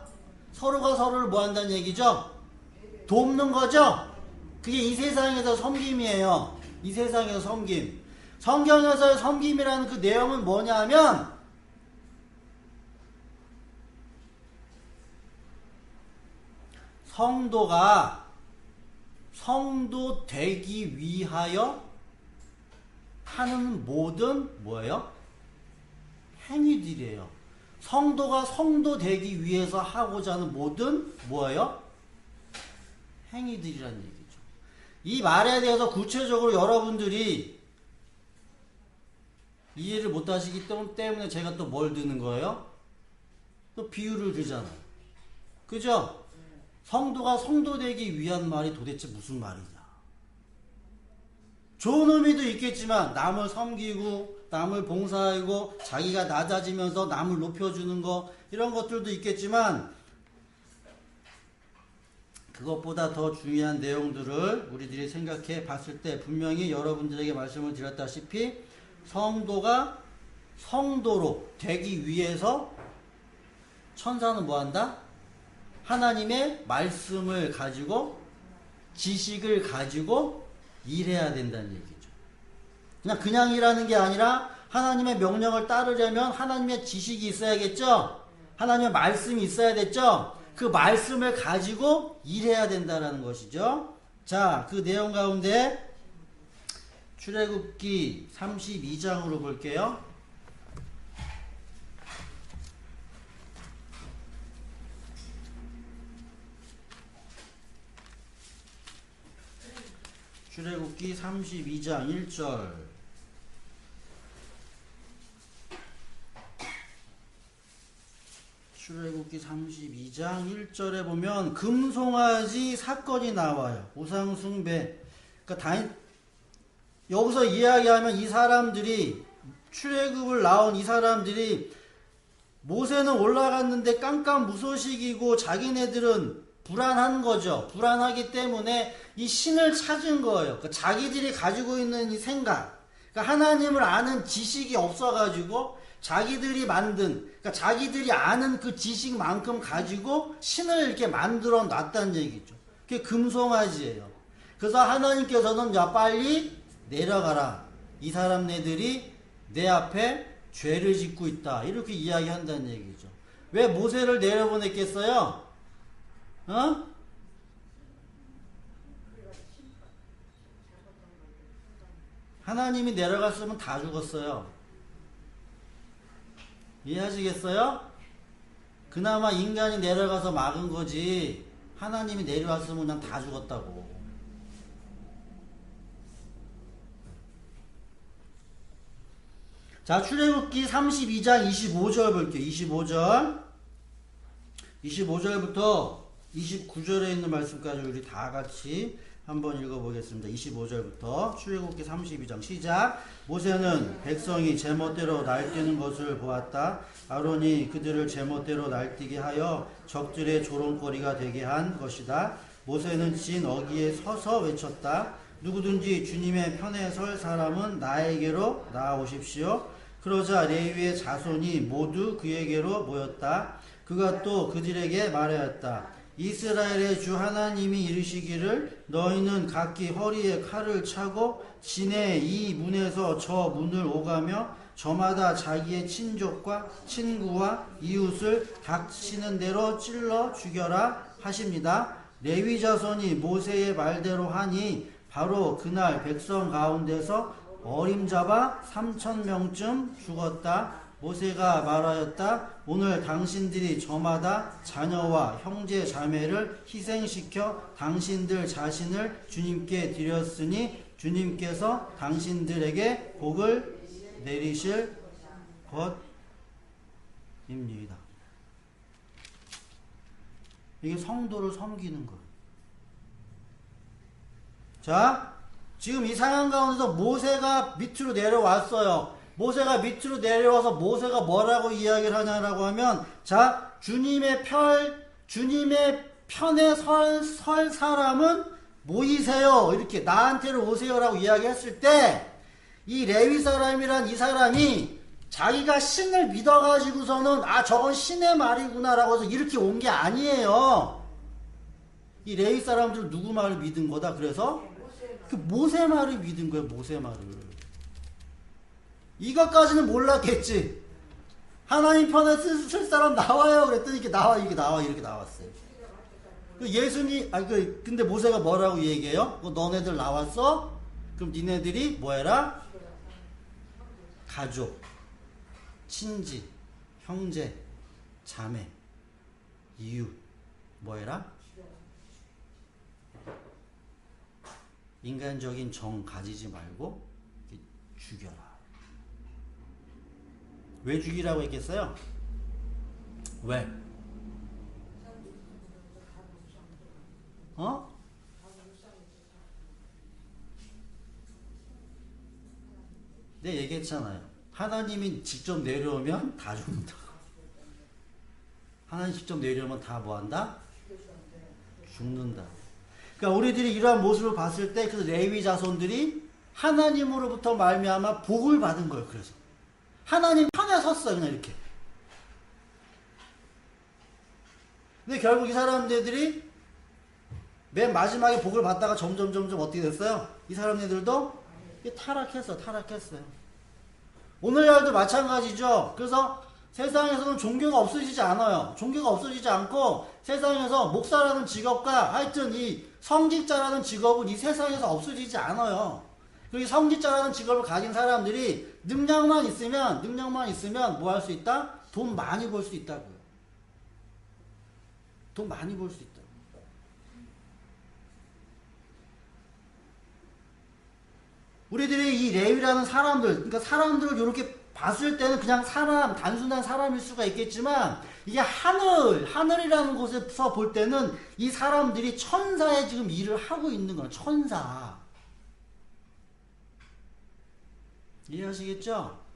서로가 서로를 뭐 한다는 얘기죠? 돕는 거죠? 그게 이 세상에서 섬김이에요. 이 세상에서 섬김. 성경에서의 섬김이라는 그 내용은 뭐냐 하면 성도가 성도 되기 위하여 하는 모든 뭐예요? 행위들이에요. 성도가 성도 되기 위해서 하고자 하는 모든 뭐예요? 행위들이라는 얘기죠. 이 말에 대해서 구체적으로 여러분들이 이해를 못 하시기 때문에 제가 또 뭘 드는 거예요? 또 비유를 들잖아요. 그죠? 성도가 성도 되기 위한 말이 도대체 무슨 말이냐? 좋은 의미도 있겠지만 남을 섬기고 남을 봉사하고 자기가 낮아지면서 남을 높여주는 거, 이런 것들도 있겠지만 그것보다 더 중요한 내용들을 우리들이 생각해 봤을 때 분명히 여러분들에게 말씀을 드렸다시피 성도가 성도로 되기 위해서 천사는 뭐한다? 하나님의 말씀을 가지고 지식을 가지고 일해야 된다는 얘기죠. 그냥 일하는 게 아니라 하나님의 명령을 따르려면 하나님의 지식이 있어야겠죠? 하나님의 말씀이 있어야 됐죠? 그 말씀을 가지고 일해야 된다는 것이죠. 자, 그 내용 가운데 출애굽기 32장으로 볼게요. 출애굽기 32장 1절. 출애굽기 32장 1절에 보면 금송아지 사건이 나와요. 우상숭배. 그러니까 여기서 이야기하면 이 사람들이 출애굽을 나온 이 사람들이 모세는 올라갔는데 깜깜무소식이고 자기네들은 불안한 거죠. 불안하기 때문에 이 신을 찾은 거예요. 그러니까 자기들이 가지고 있는 이 생각, 그러니까 하나님을 아는 지식이 없어가지고 자기들이 만든, 그러니까 자기들이 아는 그 지식만큼 가지고 신을 이렇게 만들어 놨다는 얘기죠. 그게 금송아지예요. 그래서 하나님께서는 야 빨리 내려가라. 이 사람네들이 내 앞에 죄를 짓고 있다. 이렇게 이야기한다는 얘기죠. 왜 모세를 내려보냈겠어요? 하나님이 내려갔으면 다 죽었어요. 이해하시겠어요? 그나마 인간이 내려가서 막은 거지 하나님이 내려왔으면 그냥 다 죽었다고. 자, 출애굽기 32장 25절 볼게요. 25절부터 29절에 있는 말씀까지 우리 다 같이 한번 읽어보겠습니다. 25절부터 출애굽기 32장 시작. 모세는 백성이 제멋대로 날뛰는 것을 보았다. 아론이 그들을 제멋대로 날뛰게 하여 적들의 조롱거리가 되게 한 것이다. 모세는 진 어귀에 서서 외쳤다. 누구든지 주님의 편에 설 사람은 나에게로 나아오십시오. 그러자 레위의 자손이 모두 그에게로 모였다. 그가 또 그들에게 말하였다. 이스라엘의 주 하나님이 이르시기를 너희는 각기 허리에 칼을 차고 진의 이 문에서 저 문을 오가며 저마다 자기의 친족과 친구와 이웃을 닥치는 대로 찔러 죽여라 하십니다. 레위 자손이 모세의 말대로 하니 바로 그날 백성 가운데서 어림잡아 3,000명쯤 죽었다. 모세가 말하였다. 오늘 당신들이 저마다 자녀와 형제 자매를 희생시켜 당신들 자신을 주님께 드렸으니 주님께서 당신들에게 복을 내리실 것입니다. 이게 성도를 섬기는 거예요. 자, 지금 이 상황 가운데서 모세가 밑으로 내려왔어요. 모세가 밑으로 내려와서 모세가 뭐라고 이야기를 하냐라고 하면, 자, 주님의 편에 설 사람은 모이세요. 이렇게 나한테로 오세요라고 이야기했을 때, 이 레위 사람이란 이 사람이 자기가 신을 믿어가지고서는 저건 신의 말이구나라고 해서 이렇게 온 게 아니에요. 이 레위 사람들 누구 말을 믿은 거다? 그래서 그 모세 말을 믿은 거예요. 모세 말을. 이것까지는 몰랐겠지. 하나님 편에 쓸 사람 나와요. 그랬더니 이렇게 나왔어요. 근데 모세가 뭐라고 얘기해요? 너네들 나왔어? 그럼 니네들이 뭐 해라? 가족, 친지, 형제, 자매, 이웃, 뭐 해라? 인간적인 정 가지지 말고 죽여라. 왜 죽이라고 했겠어요? 왜? 내 얘기했잖아요. 하나님이 직접 내려오면 다 죽는다. 하나님 직접 내려오면 다 뭐한다? 죽는다. 그러니까 우리들이 이러한 모습을 봤을 때 그 레위 자손들이 하나님으로부터 말미암아 복을 받은 거예요. 그래서 하나님 편에 섰어요. 그냥 이렇게. 근데 결국 이 사람들이 맨 마지막에 복을 받다가 점점 어떻게 됐어요? 이 사람들도 타락했어요. 오늘날도 마찬가지죠. 그래서 세상에서는 종교가 없어지지 않아요. 종교가 없어지지 않고 세상에서 목사라는 직업과 하여튼 이 성직자라는 직업은 이 세상에서 없어지지 않아요. 그리고 이 성직자라는 직업을 가진 사람들이 능력만 있으면 뭐 할 수 있다? 돈 많이 벌 수 있다고요. 돈 많이 벌 수 있다. 우리들이 이 레위라는 사람들, 그러니까 사람들을 이렇게 봤을 때는 그냥 단순한 사람일 수가 있겠지만, 이게 하늘이라는 곳에서 볼 때는 이 사람들이 천사의 지금 일을 하고 있는 거야. 천사. 이해하시겠죠?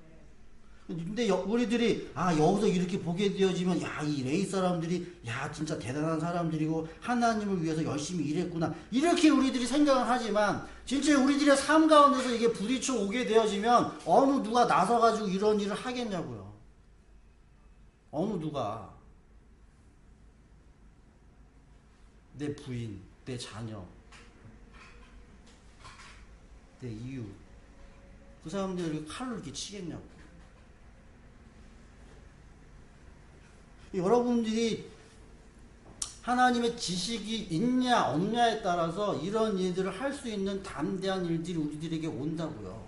근데 우리들이 여기서 이렇게 보게 되어지면 이 레위 사람들이 진짜 대단한 사람들이고 하나님을 위해서 열심히 일했구나, 이렇게 우리들이 생각을 하지만 진짜 우리들의 삶 가운데서 이게 부딪혀 오게 되어지면 어느 누가 나서가지고 이런 일을 하겠냐고요. 어느 누가. 내 부인, 내 자녀, 내 이웃, 그 사람들이 칼로 이렇게 치겠냐고. 여러분들이 하나님의 지식이 있냐 없냐에 따라서 이런 일들을 할 수 있는 담대한 일들이 우리들에게 온다고요.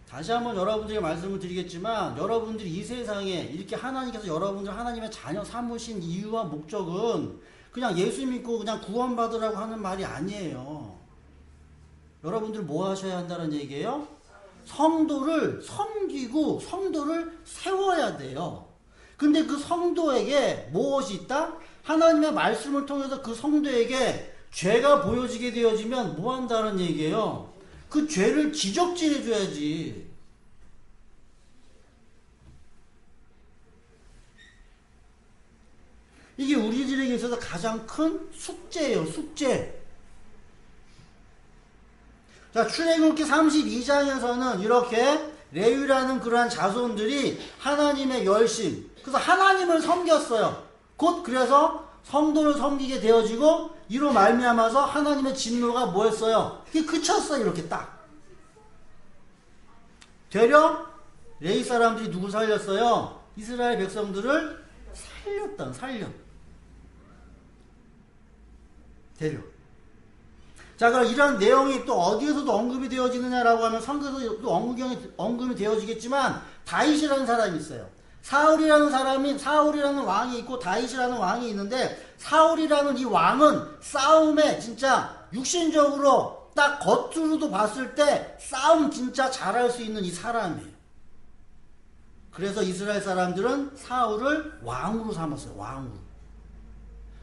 다시 한번 여러분들에게 말씀을 드리겠지만, 여러분들이 이 세상에 이렇게 하나님께서 여러분들 하나님의 자녀 삼으신 이유와 목적은 그냥 예수 믿고 그냥 구원받으라고 하는 말이 아니에요. 여러분들 뭐 하셔야 한다는 얘기예요? 성도를 섬기고 성도를 세워야 돼요. 근데 그 성도에게 무엇이 있다? 하나님의 말씀을 통해서 그 성도에게 죄가 보여지게 되어지면 뭐 한다는 얘기예요? 그 죄를 지적질해 줘야지. 이게 우리들에게 있어서 가장 큰 숙제예요. 숙제. 자, 출애굽기 32장에서는 이렇게 레위라는 그러한 자손들이 하나님의 열심, 그래서 하나님을 섬겼어요. 곧 그래서 성도를 섬기게 되어지고 이로 말미암아서 하나님의 진노가 뭐였어요? 이게 그쳤어요. 이렇게 딱. 되려 레위 사람들이 누구 살렸어요? 이스라엘 백성들을 살려. 되려. 자, 그럼 이런 내용이 또 어디에서도 언급이 되어지느냐라고 하면 성경에서 또 언급이 되어지겠지만, 다윗이라는 사람이 있어요. 사울이라는 왕이 있고 다윗이라는 왕이 있는데, 사울이라는 이 왕은 싸움에 진짜 육신적으로 딱 겉으로도 봤을 때 싸움 진짜 잘할 수 있는 이 사람이에요. 그래서 이스라엘 사람들은 사울을 왕으로 삼았어요. 왕으로.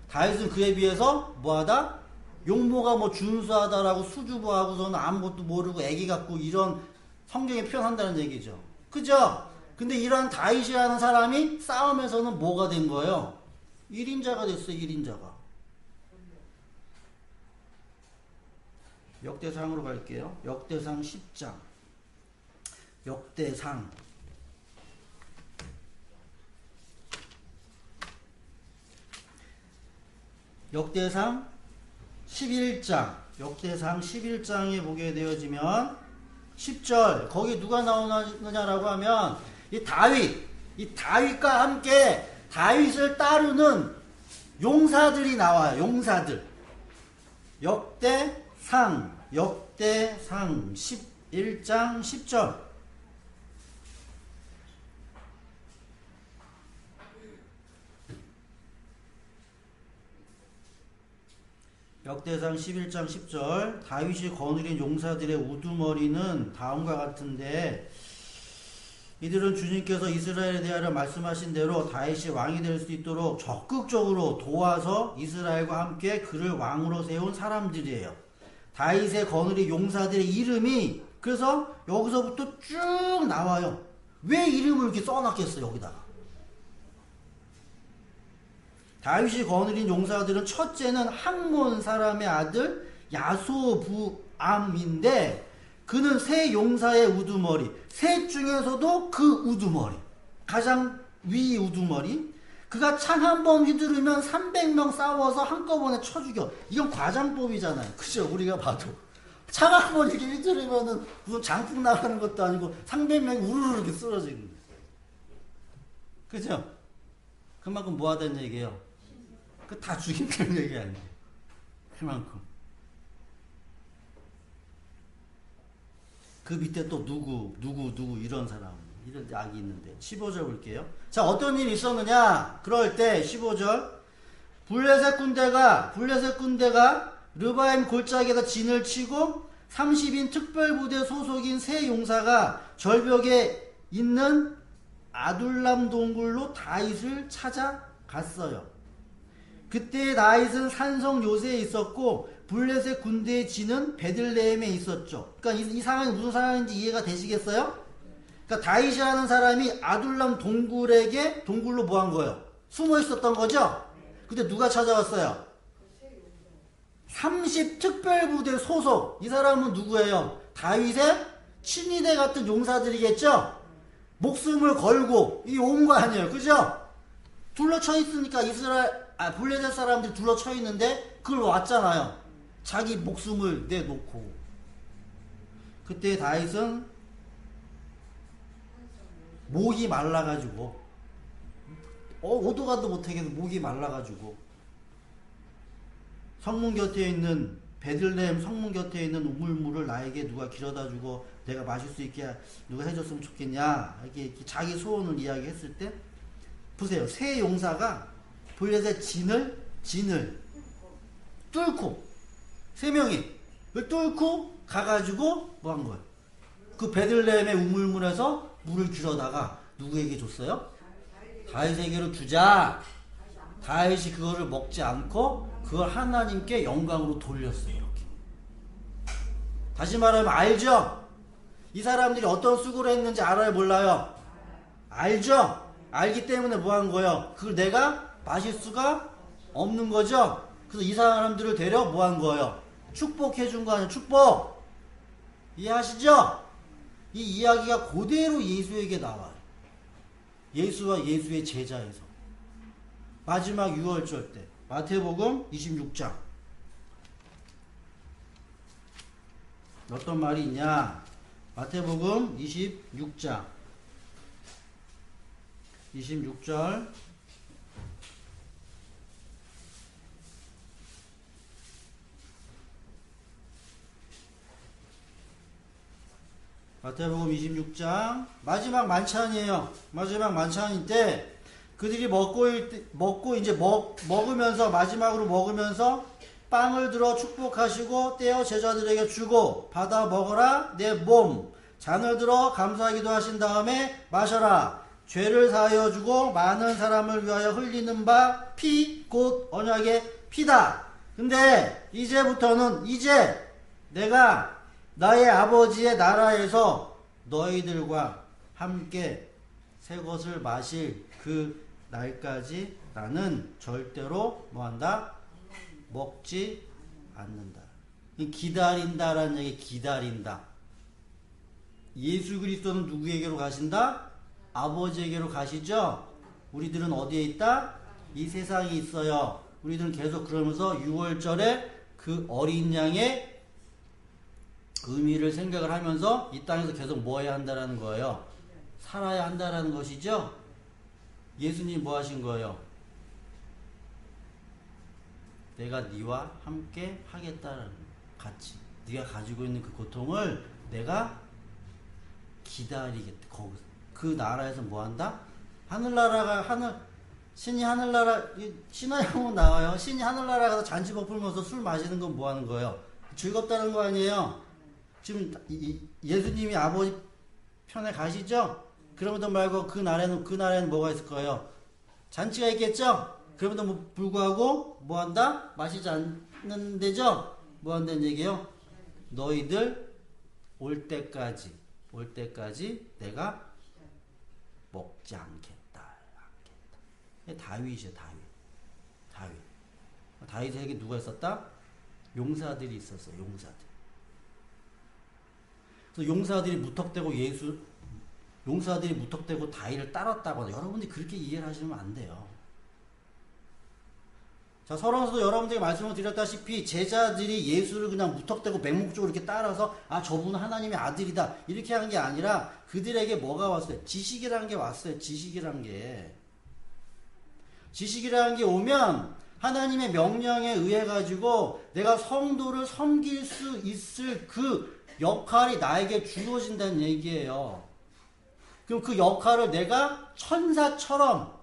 다윗은 그에 비해서 뭐하다? 용모가 뭐 준수하다라고 수줍어하고서는 아무것도 모르고 애기 같고, 이런 성경에 표현한다는 얘기죠. 그죠? 근데 이런 다윗이라는 사람이 싸움에서는 뭐가 된 거예요? 1인자가 됐어요. 1인자가. 역대상으로 갈게요. 역대상 10장. 역대상. 역대상 11장. 역대상 11장에 보게 되어지면 10절. 거기 누가 나오느냐라고 하면 이 다윗과 함께 다윗을 따르는 용사들이 나와요. 용사들. 역대상 11장 10절. 역대상 11장 10절. 다윗이 거느린 용사들의 우두머리는 다음과 같은데, 이들은 주님께서 이스라엘에 대하여 말씀하신 대로 다윗이 왕이 될 수 있도록 적극적으로 도와서 이스라엘과 함께 그를 왕으로 세운 사람들이에요. 다윗의 거느린 용사들의 이름이 그래서 여기서부터 쭉 나와요. 왜 이름을 이렇게 써놨겠어요, 여기다가? 다윗이 거느린 용사들은 첫째는 학몬 사람의 아들 야소부암인데 그는 세 용사의 우두머리, 셋 중에서도 그 우두머리, 가장 위 우두머리. 그가 창 한 번 휘두르면 300명 싸워서 한꺼번에 쳐 죽여. 이건 과장법이잖아요. 그죠? 우리가 봐도. 창 한 번 이렇게 휘두르면은 무슨 장풍 나가는 것도 아니고 300명이 우르르 이렇게 쓰러지는 거예요. 그죠? 그만큼 뭐 하다는 얘기예요? 그 다 죽인다는 얘기 아니에요. 그만큼. 그 밑에 또 누구 이런 사람, 이런 약이 있는데. 15절 볼게요. 자, 어떤 일이 있었느냐? 그럴 때 15절. 블레셋 군대가 르바임 골짜기에서 진을 치고 30인 특별부대 소속인 세 용사가 절벽에 있는 아둘람 동굴로 다윗을 찾아갔어요. 그때 다윗은 산성 요새에 있었고 블레셋 군대의 진은 베들레헴에 있었죠. 그러니까 이 상황이 무슨 상황인지 이해가 되시겠어요? 그러니까 다윗이라는 사람이 아둘람 동굴로 뭐 한 거예요? 숨어 있었던 거죠? 근데 누가 찾아왔어요? 30 특별부대 소속. 이 사람은 누구예요? 다윗의 친위대 같은 용사들이겠죠? 목숨을 걸고 온 거 아니에요. 그죠? 둘러쳐 있으니까 블레셋 사람들이 둘러쳐 있는데 그걸 왔잖아요. 자기 목숨을 내놓고. 그때 다윗은 목이 말라가지고 오도 가도 못하게 목이 말라가지고 성문 곁에 있는 베들레헴 성문 곁에 있는 우물물을 나에게 누가 길어다주고 내가 마실 수 있게 누가 해줬으면 좋겠냐 이렇게 자기 소원을 이야기했을 때 보세요. 세 용사가 블레셋 진을 뚫고 세 명이 뚫고 가가지고 뭐 한 거예요? 그 베들레헴의 우물물에서 물을 길어다가 누구에게 줬어요? 다윗에게로 주자. 다윗이 그거를 먹지 않고 그걸 하나님께 영광으로 돌렸어요. 이렇게. 다시 말하면 알죠? 이 사람들이 어떤 수고를 했는지 알아요? 몰라요? 알죠? 알기 때문에 뭐 한 거예요? 그걸 내가 마실 수가 없는 거죠? 그래서 이 사람들을 데려 뭐 한 거예요? 축복해 준 거 아니에요? 축복! 이해하시죠? 이 이야기가 그대로 예수에게 나와요. 예수와 예수의 제자에서. 마지막 6월절 때. 마태복음 26장. 어떤 말이 있냐? 마태복음 26장. 26절. 마태복음 26장 마지막 만찬이에요. 마지막 만찬일 때 그들이 먹으면서 마지막으로 먹으면서 빵을 들어 축복하시고 떼어 제자들에게 주고 받아 먹어라 내 몸 잔을 들어 감사하기도 하신 다음에 마셔라 죄를 사하여 주고 많은 사람을 위하여 흘리는 바 피 곧 언약의 피다. 근데 이제부터는 내가 나의 아버지의 나라에서 너희들과 함께 새 것을 마실 그 날까지 나는 절대로 뭐한다? 먹지 않는다. 기다린다라는 얘기 기다린다. 예수 그리스도는 누구에게로 가신다? 아버지에게로 가시죠? 우리들은 어디에 있다? 이 세상에 있어요. 우리들은 계속 그러면서 6월절에 그 어린 양의 의미를 생각을 하면서 이 땅에서 계속 뭐 해야 한다라는 거예요? 살아야 한다라는 것이죠? 예수님 뭐 하신 거예요? 내가 네와 함께 하겠다라는 같이 네가 가지고 있는 그 고통을 내가 기다리겠다. 거기서 그 나라에서 뭐 한다? 신이 하늘나라 신화영웅 나와요. 신이 하늘나라 가서 잔치복 풀면서 술 마시는 건 뭐 하는 거예요? 즐겁다는 거 아니에요? 지금 예수님이 아버지 편에 가시죠? 그럼에도 말고 그 나라에는 뭐가 있을 거예요? 잔치가 있겠죠? 그럼에도 불구하고 뭐 한다? 마시지 않는 데죠? 뭐 한다는 얘기예요? 너희들 올 때까지 내가 먹지 않겠다. 다윗이에요. 다윗에게 누가 있었다? 용사들이 있었어요. 용사들. 그래서 용사들이 무턱대고 다윗을 따랐다거나 여러분들이 그렇게 이해를 하시면 안 돼요. 자, 서론에서도 여러분들에게 말씀을 드렸다시피 제자들이 예수를 그냥 무턱대고 맹목적으로 이렇게 따라서 아 저분은 하나님의 아들이다 이렇게 한 게 아니라 그들에게 뭐가 왔어요? 지식이라는 게 왔어요. 지식이라는 게 오면 하나님의 명령에 의해 가지고 내가 성도를 섬길 수 있을 그 역할이 나에게 주어진다는 얘기예요. 그럼 그 역할을 내가 천사처럼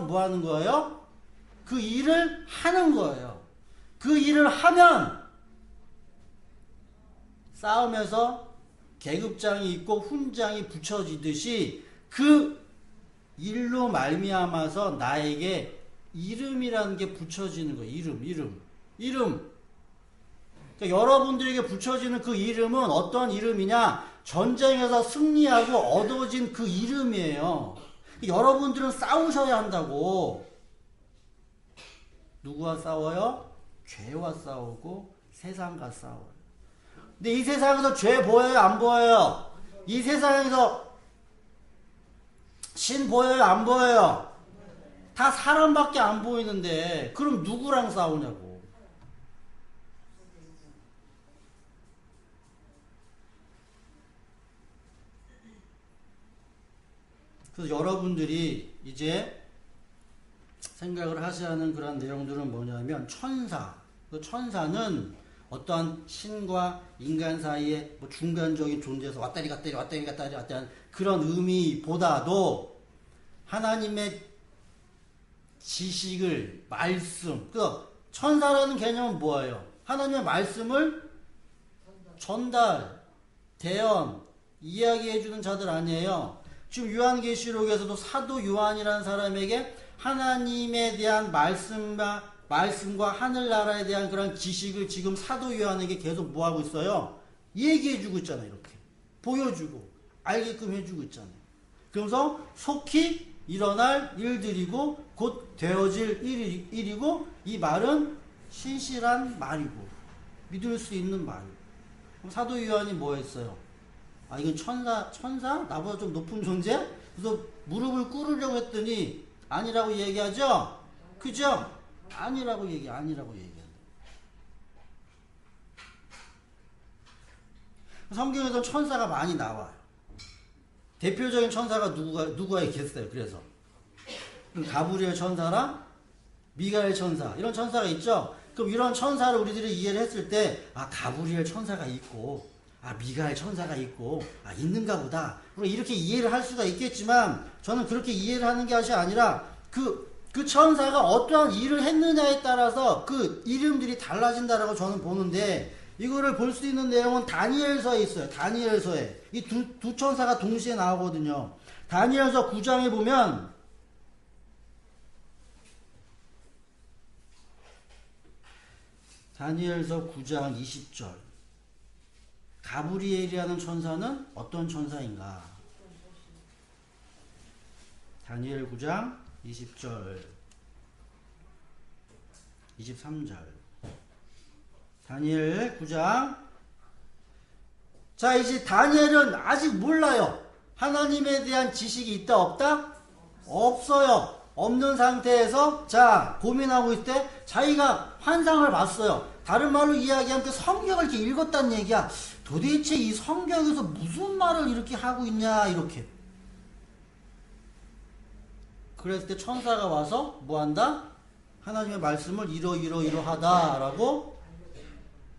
뭐 하는 거예요? 그 일을 하는 거예요. 그 일을 하면 싸움에서 계급장이 있고 훈장이 붙여지듯이 그 일로 말미암아서 나에게 이름이라는 게 붙여지는 거예요. 이름. 그러니까 여러분들에게 붙여지는 그 이름은 어떤 이름이냐? 전쟁에서 승리하고 얻어진 그 이름이에요. 여러분들은 싸우셔야 한다고. 누구와 싸워요? 죄와 싸우고 세상과 싸워요. 근데 이 세상에서 죄 보여요? 안 보여요? 이 세상에서 신 보여요? 안 보여요? 다 사람밖에 안 보이는데 그럼 누구랑 싸우냐고. 그래서 여러분들이 이제 생각을 하셔야 하는 그런 내용들은 뭐냐면 그 천사는 어떠한 신과 인간 사이의 뭐 중간적인 존재에서 왔다리 갔다리 그런 의미보다도 하나님의 지식을 말씀. 그래서 천사라는 개념은 뭐예요? 하나님의 말씀을 전달, 대언, 이야기해주는 자들 아니에요. 지금 요한계시록에서도 사도 요한이라는 사람에게 하나님에 대한 말씀과 하늘나라에 대한 그런 지식을 지금 사도 요한에게 계속 뭐하고 있어요? 얘기해주고 있잖아요. 이렇게 보여주고 알게끔 해주고 있잖아요. 그러면서 속히 일어날 일들이고 곧 되어질 일이고 이 말은 신실한 말이고 믿을 수 있는 말이고. 그럼 사도 요한이 뭐 했어요? 아 이건 천사? 나보다 좀 높은 존재? 그래서 무릎을 꿇으려고 했더니 아니라고 얘기하죠? 그죠? 아니라고 얘기한다. 성경에서 천사가 많이 나와요. 대표적인 천사가 누가 있겠어요? 그래서 가브리엘 천사랑 미가엘 천사 이런 천사가 있죠? 그럼 이런 천사를 우리들이 이해를 했을 때 아 가브리엘 천사가 있고 아 미가엘 천사가 있고 아 있는가 보다 이렇게 이해를 할 수가 있겠지만 저는 그렇게 이해를 하는 것이 아니라 그 천사가 어떠한 일을 했느냐에 따라서 그 이름들이 달라진다라고 저는 보는데 이거를 볼 수 있는 내용은 다니엘서에 있어요. 다니엘서에 이 두 천사가 동시에 나오거든요. 다니엘서 9장에 보면 다니엘서 9장 20절 가브리엘이라는 천사는 어떤 천사인가? 다니엘 9장 20절 23절 다니엘 9장 자 이제 다니엘은 아직 몰라요. 하나님에 대한 지식이 있다 없다? 없어요. 없는 상태에서 자 고민하고 있을 때 자기가 환상을 봤어요. 다른 말로 이야기하면 그 성경을 이렇게 읽었다는 얘기야. 도대체 이 성경에서 무슨 말을 이렇게 하고 있냐 이렇게. 그랬을 때 천사가 와서 뭐한다? 하나님의 말씀을 이러하다 라고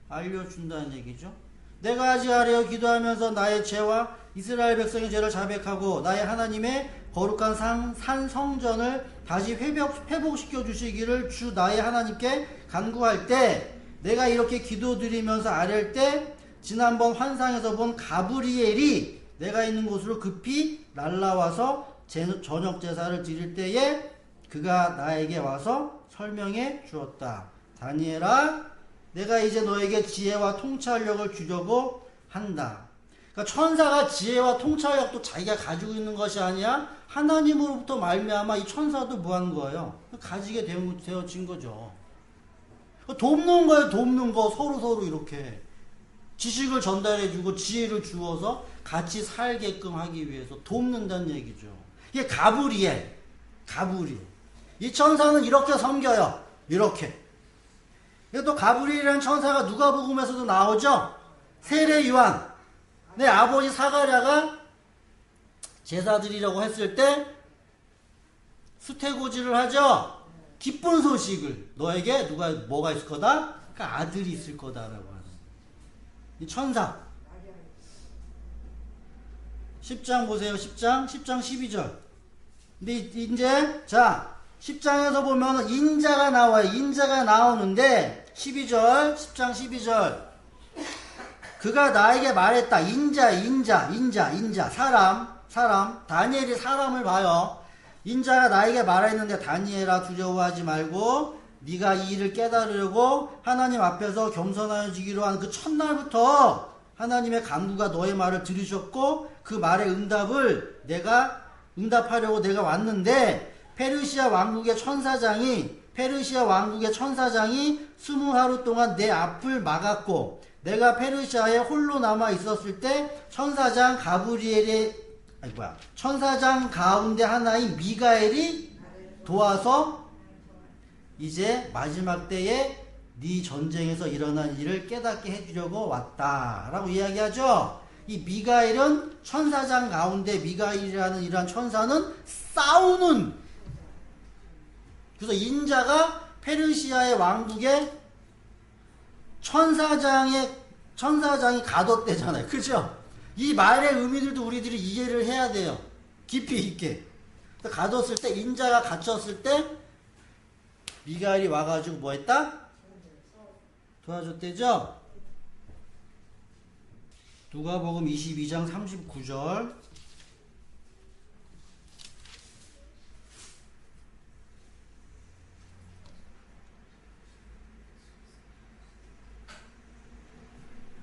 알려준다는 얘기죠. 내가 아지하려 기도하면서 나의 죄와 이스라엘 백성의 죄를 자백하고 나의 하나님의 거룩한 산 성전을 다시 회복시켜 주시기를 주 나의 하나님께 간구할 때 내가 이렇게 기도드리면서 아랠 때 지난번 환상에서 본 가브리엘이 내가 있는 곳으로 급히 날라와서 저녁 제사를 드릴 때에 그가 나에게 와서 설명해 주었다. 다니엘아 내가 이제 너에게 지혜와 통찰력을 주려고 한다. 그러니까 천사가 지혜와 통찰력도 자기가 가지고 있는 것이 아니야. 하나님으로부터 말미암아 이 천사도 뭐 하는 거예요? 가지게 되어진 거죠. 돕는 거예요. 돕는 거. 서로 이렇게 지식을 전달해주고 지혜를 주어서 같이 살게끔 하기 위해서 돕는다는 얘기죠. 이게 가브리엘. 이 천사는 이렇게 섬겨요. 이렇게. 또 가브리엘이라는 천사가 누가복음에서도 나오죠. 세례 요한. 내 아버지 사가랴가 제사드리려고 했을 때 수태고지를 하죠. 기쁜 소식을. 너에게 뭐가 있을 거다? 그러니까 아들이 있을 거다라고 하는. 이 천사. 10장 보세요. 10장 12절. 근데 이제 자 10장에서 보면 인자가 나와요. 인자가 나오는데 10장 12절. 그가 나에게 말했다. 인자. 사람. 다니엘이 사람을 봐요. 인자가 나에게 말했는데 다니엘아 두려워하지 말고 네가 이 일을 깨달으려고 하나님 앞에서 겸손해지기로 한 그 첫날부터 하나님의 간구가 너의 말을 들으셨고 그 말의 응답하려고 내가 왔는데 페르시아 왕국의 천사장이 20하루 동안 내 앞을 막았고 내가 페르시아에 홀로 남아 있었을 때 천사장 가운데 하나인 미가엘이 도와서 이제 마지막 때에 네 전쟁에서 일어난 일을 깨닫게 해주려고 왔다라고 이야기하죠. 이 미가엘은 천사장 가운데 미가엘이라는 이러한 천사는 싸우는, 그래서 인자가 페르시아의 왕국의 천사장이 가뒀대잖아요. 그죠? 이 말의 의미들도 우리들이 이해를 해야 돼요. 깊이 있게. 가뒀을 때, 인자가 갇혔을 때 미가엘이 와가지고 뭐 했다? 도와줬대죠? 누가복음 22장 39절.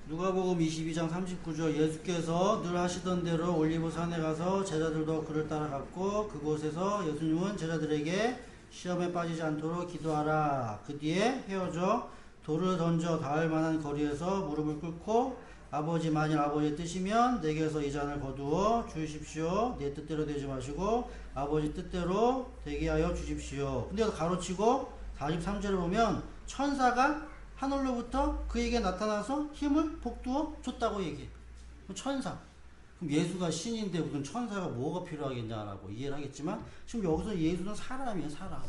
누가복음 22장 39절. 예수께서 늘 하시던 대로 올리브산에 가서 제자들도 그를 따라갔고 그곳에서 예수님은 제자들에게 시험에 빠지지 않도록 기도하라. 그 뒤에 헤어져 돌을 던져 닿을 만한 거리에서 무릎을 꿇고 아버지, 만일 아버지의 뜻이면 내게서 이 잔을 거두어 주십시오. 내 뜻대로 되지 마시고 아버지 뜻대로 되게 하여 주십시오. 근데 가로치고 43절을 보면 천사가 하늘로부터 그에게 나타나서 힘을 북두어 줬다고 얘기해. 천사. 그럼 예수가 신인데 무슨 천사가 뭐가 필요하겠냐라고 이해를 하겠지만 지금 여기서 예수는 사람이에요. 사람.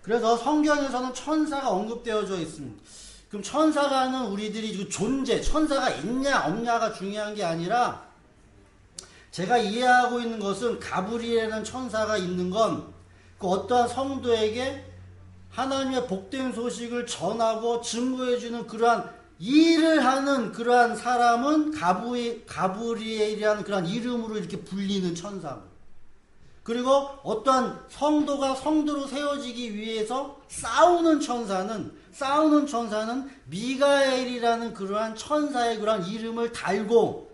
그래서 성경에서는 천사가 언급되어져 있습니다. 그럼 천사가는 우리들이 존재, 천사가 있냐 없냐가 중요한 게 아니라 제가 이해하고 있는 것은 가브리엘이라는 천사가 있는 건 그 어떠한 성도에게 하나님의 복된 소식을 전하고 증거해주는 그러한 일을 하는 그러한 사람은 가브리엘이라는 그러한 이름으로 이렇게 불리는 천사고, 그리고 어떠한 성도가 성도로 세워지기 위해서 싸우는 천사는 미가엘이라는 그러한 천사의 그러한 이름을 달고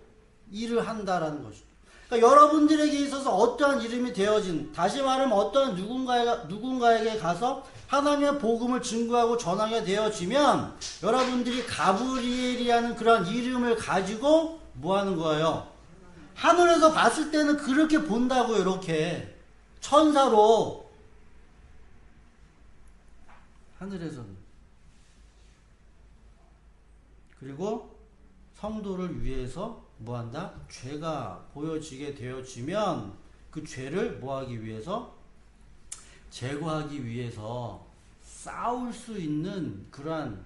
일을 한다라는 것이죠. 그러니까 여러분들에게 있어서 어떠한 이름이 되어진, 다시 말하면 어떠한 누군가에게 가서 하나님의 복음을 증거하고 전하게 되어지면 여러분들이 가브리엘이라는 그러한 이름을 가지고 뭐 하는 거예요? 하늘에서 봤을 때는 그렇게 본다고요. 이렇게 천사로 하늘에서는. 그리고 성도를 위해서 뭐한다? 죄가 보여지게 되어지면 그 죄를 뭐하기 위해서? 제거하기 위해서 싸울 수 있는 그러한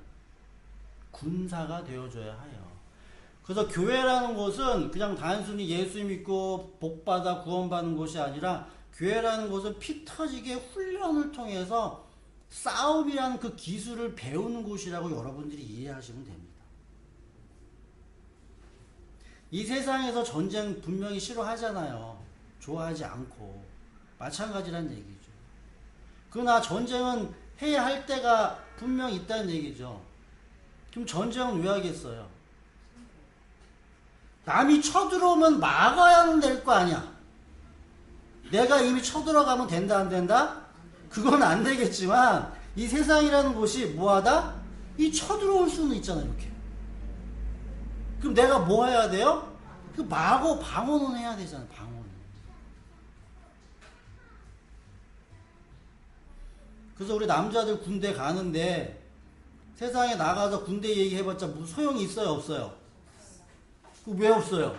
군사가 되어줘야 해요. 그래서 교회라는 것은 그냥 단순히 예수 믿고 복받아 구원받는 것이 아니라 교회라는 것은 피 터지게 훈련을 통해서 싸움이라는 그 기술을 배우는 곳이라고 여러분들이 이해하시면 됩니다. 이 세상에서 전쟁 분명히 싫어하잖아요. 좋아하지 않고. 마찬가지란 얘기죠. 그러나 전쟁은 해야 할 때가 분명히 있다는 얘기죠. 그럼 전쟁은 왜 하겠어요? 남이 쳐들어오면 막아야 될 거 아니야. 내가 이미 쳐들어가면 된다 안 된다? 그건 안 되겠지만 이 세상이라는 곳이 뭐하다? 이 쳐들어올 수는 있잖아 이렇게. 그럼 내가 뭐 해야 돼요? 그 마구 방어는 해야 되잖아. 방어는. 그래서 우리 남자들 군대 가는데 세상에 나가서 군대 얘기해봤자 무슨 소용이 있어요 없어요? 그 왜 없어요?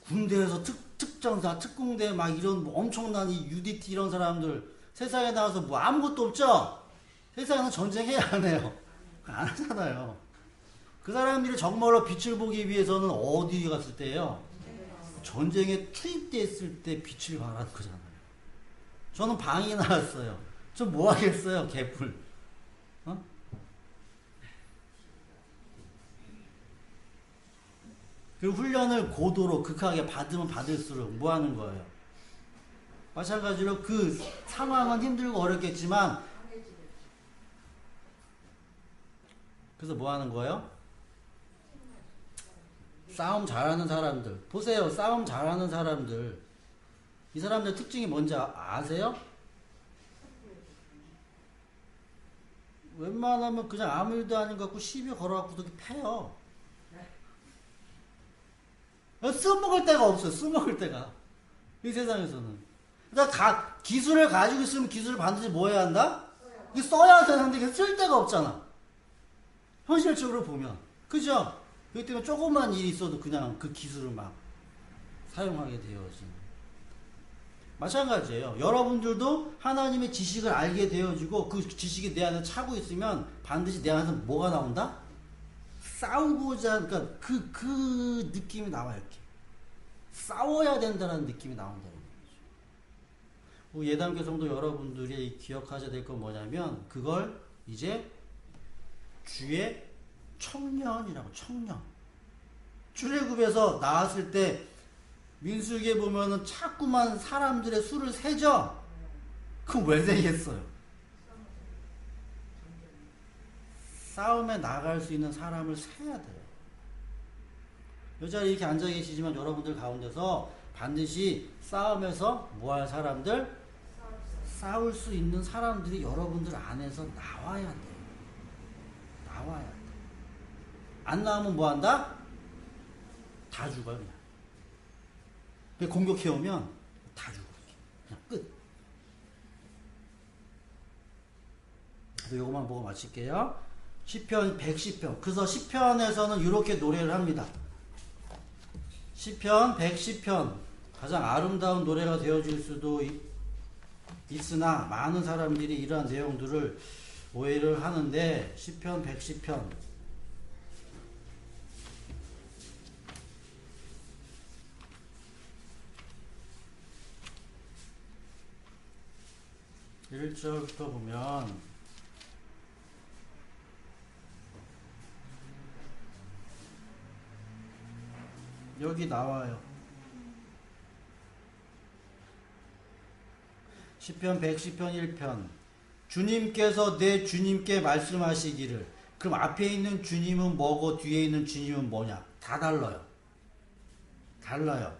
군대에서 특전사, 특공대 막 이런 뭐 엄청난 이 UDT 이런 사람들 세상에 나가서 뭐 아무것도 없죠? 세상에서 전쟁해야 안 해요? 안 하잖아요. 그 사람들이 정말로 빛을 보기 위해서는 어디 갔을 때예요? 전쟁에 투입됐을 때 빛을 발하는 거잖아요. 저는 방이 나왔어요. 저 뭐 하겠어요? 개뿔. 어? 그 훈련을 고도로 극하게 받으면 받을수록 뭐 하는 거예요? 마찬가지로 그 상황은 힘들고 어렵겠지만 그래서 뭐 하는 거예요? 싸움 잘하는 사람들 보세요. 싸움 잘하는 사람들 이 사람들 특징이 뭔지 아세요? 웬만하면 그냥 아무 일도 아닌 것 같고 시비 걸어갖고도 패요. 써먹을 데가 없어요. 써먹을 데가 이 세상에서는. 그러니까 기술을 가지고 있으면 기술을 반드시 뭐 해야 한다? 이게 써야 되는데 이게 쓸 데가 없잖아. 현실적으로 보면 그죠? 그렇기 때문에 조그만 일이 있어도 그냥 그 기술을 막 사용하게 되어지는. 마찬가지예요. 여러분들도 하나님의 지식을 알게 되어지고 그 지식이 내 안에 차고 있으면 반드시 내 안에서 뭐가 나온다? 싸우고자, 그러니까 그 느낌이 나와요. 이렇게 싸워야 된다는 느낌이 나온다는 거죠. 예담교 성도 여러분들이 기억하셔야 될 건 뭐냐면 그걸 이제 주의 청년이라고. 청년. 출애굽에서 나왔을 때 민수기에 보면은 자꾸만 사람들의 수를 세죠. 그럼 왜 세겠어요? 싸움에 나갈 수 있는 사람을 세야 돼요. 이 자리에 이렇게 앉아 계시지만 여러분들 가운데서 반드시 싸움에서 뭐 할 사람들? 싸울 수 있는 사람들이 여러분들 안에서 나와야 돼요. 나와야 돼. 안 나오면 뭐 한다? 다 죽어요, 그냥. 공격해오면 다 죽어. 그냥 끝. 그래서 요것만 보고 마칠게요. 시편 110편. 그래서 시편에서는 이렇게 노래를 합니다. 시편 110편. 가장 아름다운 노래가 되어질 수도 있으나 많은 사람들이 이러한 내용들을 오해를 하는데 시편 110편. (1절부터) 보면 여기 나와요. 시편 110편 1편. 주님께서 내 주님께 말씀하시기를. 그럼 앞에 있는 주님은 뭐고 뒤에 있는 주님은 뭐냐? 다 달라요. 달라요.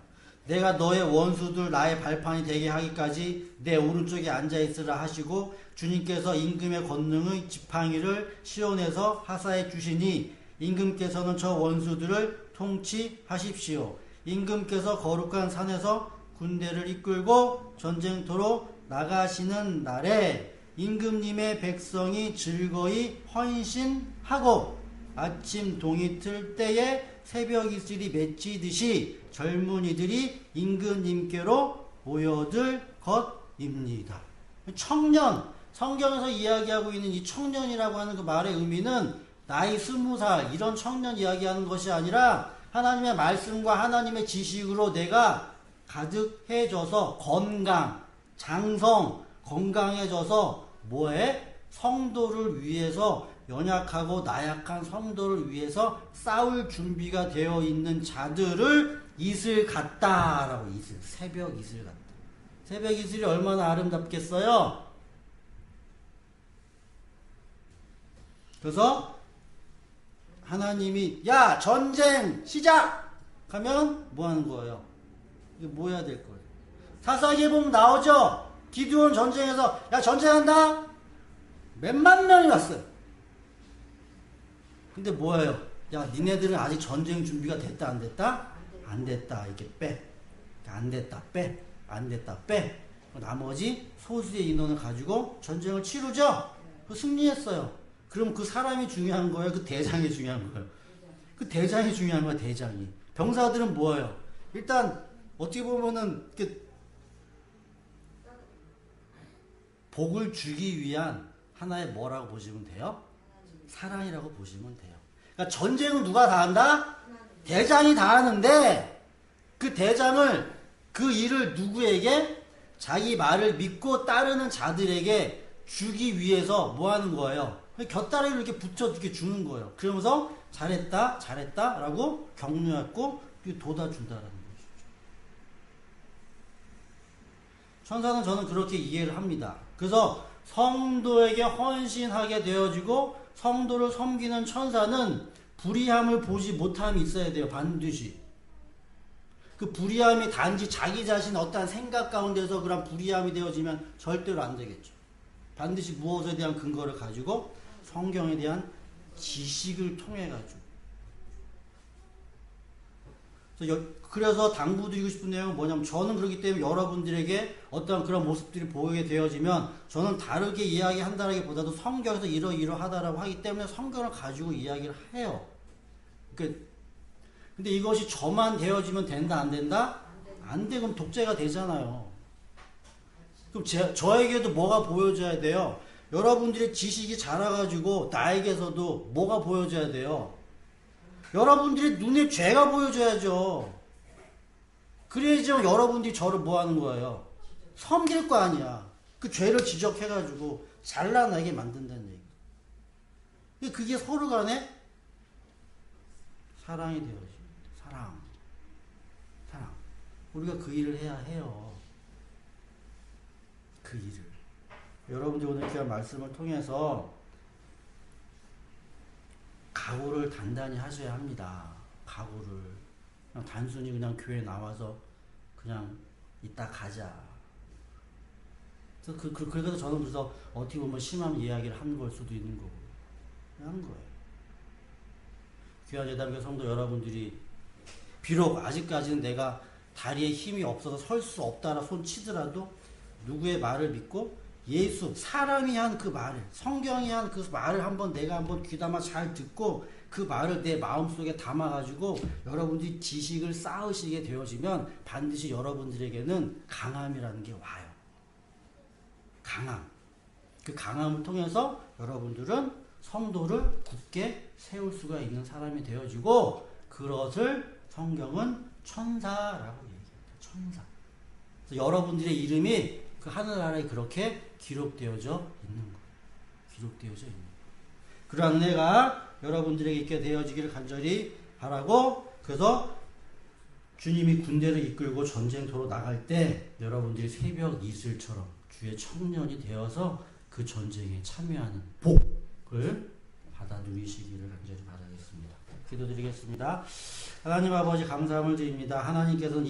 내가 너의 원수들 나의 발판이 되게 하기까지 내 오른쪽에 앉아있으라 하시고 주님께서 임금의 권능의 지팡이를 시온에서 하사해 주시니 임금께서는 저 원수들을 통치하십시오. 임금께서 거룩한 산에서 군대를 이끌고 전쟁터로 나가시는 날에 임금님의 백성이 즐거이 헌신하고 아침 동이 틀 때에 새벽 이슬이 맺히듯이 젊은이들이 임금님께로 모여들 것입니다. 청년, 성경에서 이야기하고 있는 이 청년이라고 하는 그 말의 의미는 나이 20살 이런 청년 이야기하는 것이 아니라 하나님의 말씀과 하나님의 지식으로 내가 가득해져서 건강, 장성, 건강해져서 뭐해? 성도를 위해서 연약하고 나약한 성도를 위해서 싸울 준비가 되어 있는 자들을 이슬 같다라고. 이슬, 새벽 이슬 같다. 새벽 이슬이 얼마나 아름답겠어요? 그래서 하나님이 야 전쟁 시작! 하면 뭐 하는 거예요? 이게 뭐 해야 될 거예요? 사사기에 보면 나오죠? 기드온 전쟁에서, 야, 전쟁한다? 몇만 명이 왔어요. 근데 뭐예요? 야, 니네들은 아직 전쟁 준비가 됐다, 안 됐다? 안 됐다. 이렇게 빼. 안 됐다, 빼. 안 됐다, 빼. 나머지 소수의 인원을 가지고 전쟁을 치르죠? 그 승리했어요. 그럼 그 사람이 중요한 거예요? 그 대장이 중요한 거예요? 그 대장이 중요한 거예요, 대장이. 병사들은 뭐예요? 일단, 어떻게 보면은, 복을 주기 위한 하나의 뭐라고 보시면 돼요? 사랑이라고 보시면 돼요. 그러니까 전쟁은 누가 다 한다? 대장이 다 하는데 그 대장을 그 일을 누구에게? 자기 말을 믿고 따르는 자들에게 주기 위해서 뭐 하는 거예요? 곁다리를 이렇게 붙여 이렇게 주는 거예요. 그러면서 잘했다, 잘했다 라고 격려하고 돋아준다라는 것이죠. 천사는 저는 그렇게 이해를 합니다. 그래서 성도에게 헌신하게 되어지고 성도를 섬기는 천사는 불의함을 보지 못함이 있어야 돼요. 반드시. 그 불의함이 단지 자기 자신 어떠한 생각 가운데서 그런 불의함이 되어지면 절대로 안 되겠죠. 반드시 무엇에 대한 근거를 가지고 성경에 대한 지식을 통해 가지고. 그래서 당부드리고 싶은 내용은 뭐냐면 저는 그렇기 때문에 여러분들에게 어떤 그런 모습들이 보이게 되어지면 저는 다르게 이야기한다라기보다도 성경에서 이러이러하다라고 하기 때문에 성경을 가지고 이야기를 해요. 근데 이것이 저만 되어지면 된다 안 된다? 안 돼. 그럼 독재가 되잖아요. 그럼 저에게도 뭐가 보여져야 돼요? 여러분들의 지식이 자라가지고 나에게서도 뭐가 보여져야 돼요? 여러분들의 눈에 죄가 보여줘야죠. 그래야지 여러분들이 저를 뭐 하는 거예요? 섬길 거 아니야. 그 죄를 지적해가지고 잘나게 만든다는 얘기. 그게 서로 간에 사랑이 되어야지. 사랑. 우리가 그 일을 해야 해요. 그 일을. 여러분들 오늘 귀한 말씀을 통해서 각오를 단단히 하셔야 합니다. 각오를. 그냥 단순히 그냥 교회 나와서 그냥 이따 가자. 그래서 저는 그래서 어떻게 보면 심한 이야기를 한 걸 수도 있는 거고. 그냥 한 거예요. 귀한 예담교 성도 여러분들이 비록 아직까지는 내가 다리에 힘이 없어서 설 수 없다라 손 치더라도 누구의 말을 믿고 예수, 사람이 한 그 말을, 성경이 한 그 말을 내가 한번 귀담아 잘 듣고 그 말을 내 마음속에 담아가지고 여러분들이 지식을 쌓으시게 되어지면 반드시 여러분들에게는 강함이라는 게 와요. 강함. 그 강함을 통해서 여러분들은 성도를 굳게 세울 수가 있는 사람이 되어지고 그것을 성경은 천사라고 얘기합니다. 천사. 그래서 여러분들의 이름이 그 하늘나라에 그렇게 기록되어져 있는 거예요. 기록되어져 있는 거예요. 그러한 은혜가 여러분들에게 있게 되어지기를 간절히 바라고 그래서 주님이 군대를 이끌고 전쟁터로 나갈 때 여러분들이 새벽 이슬처럼 주의 청년이 되어서 그 전쟁에 참여하는 복을 받아 누리시기를 간절히 바라겠습니다. 기도드리겠습니다. 하나님 아버지 감사함을 드립니다. 하나님께서는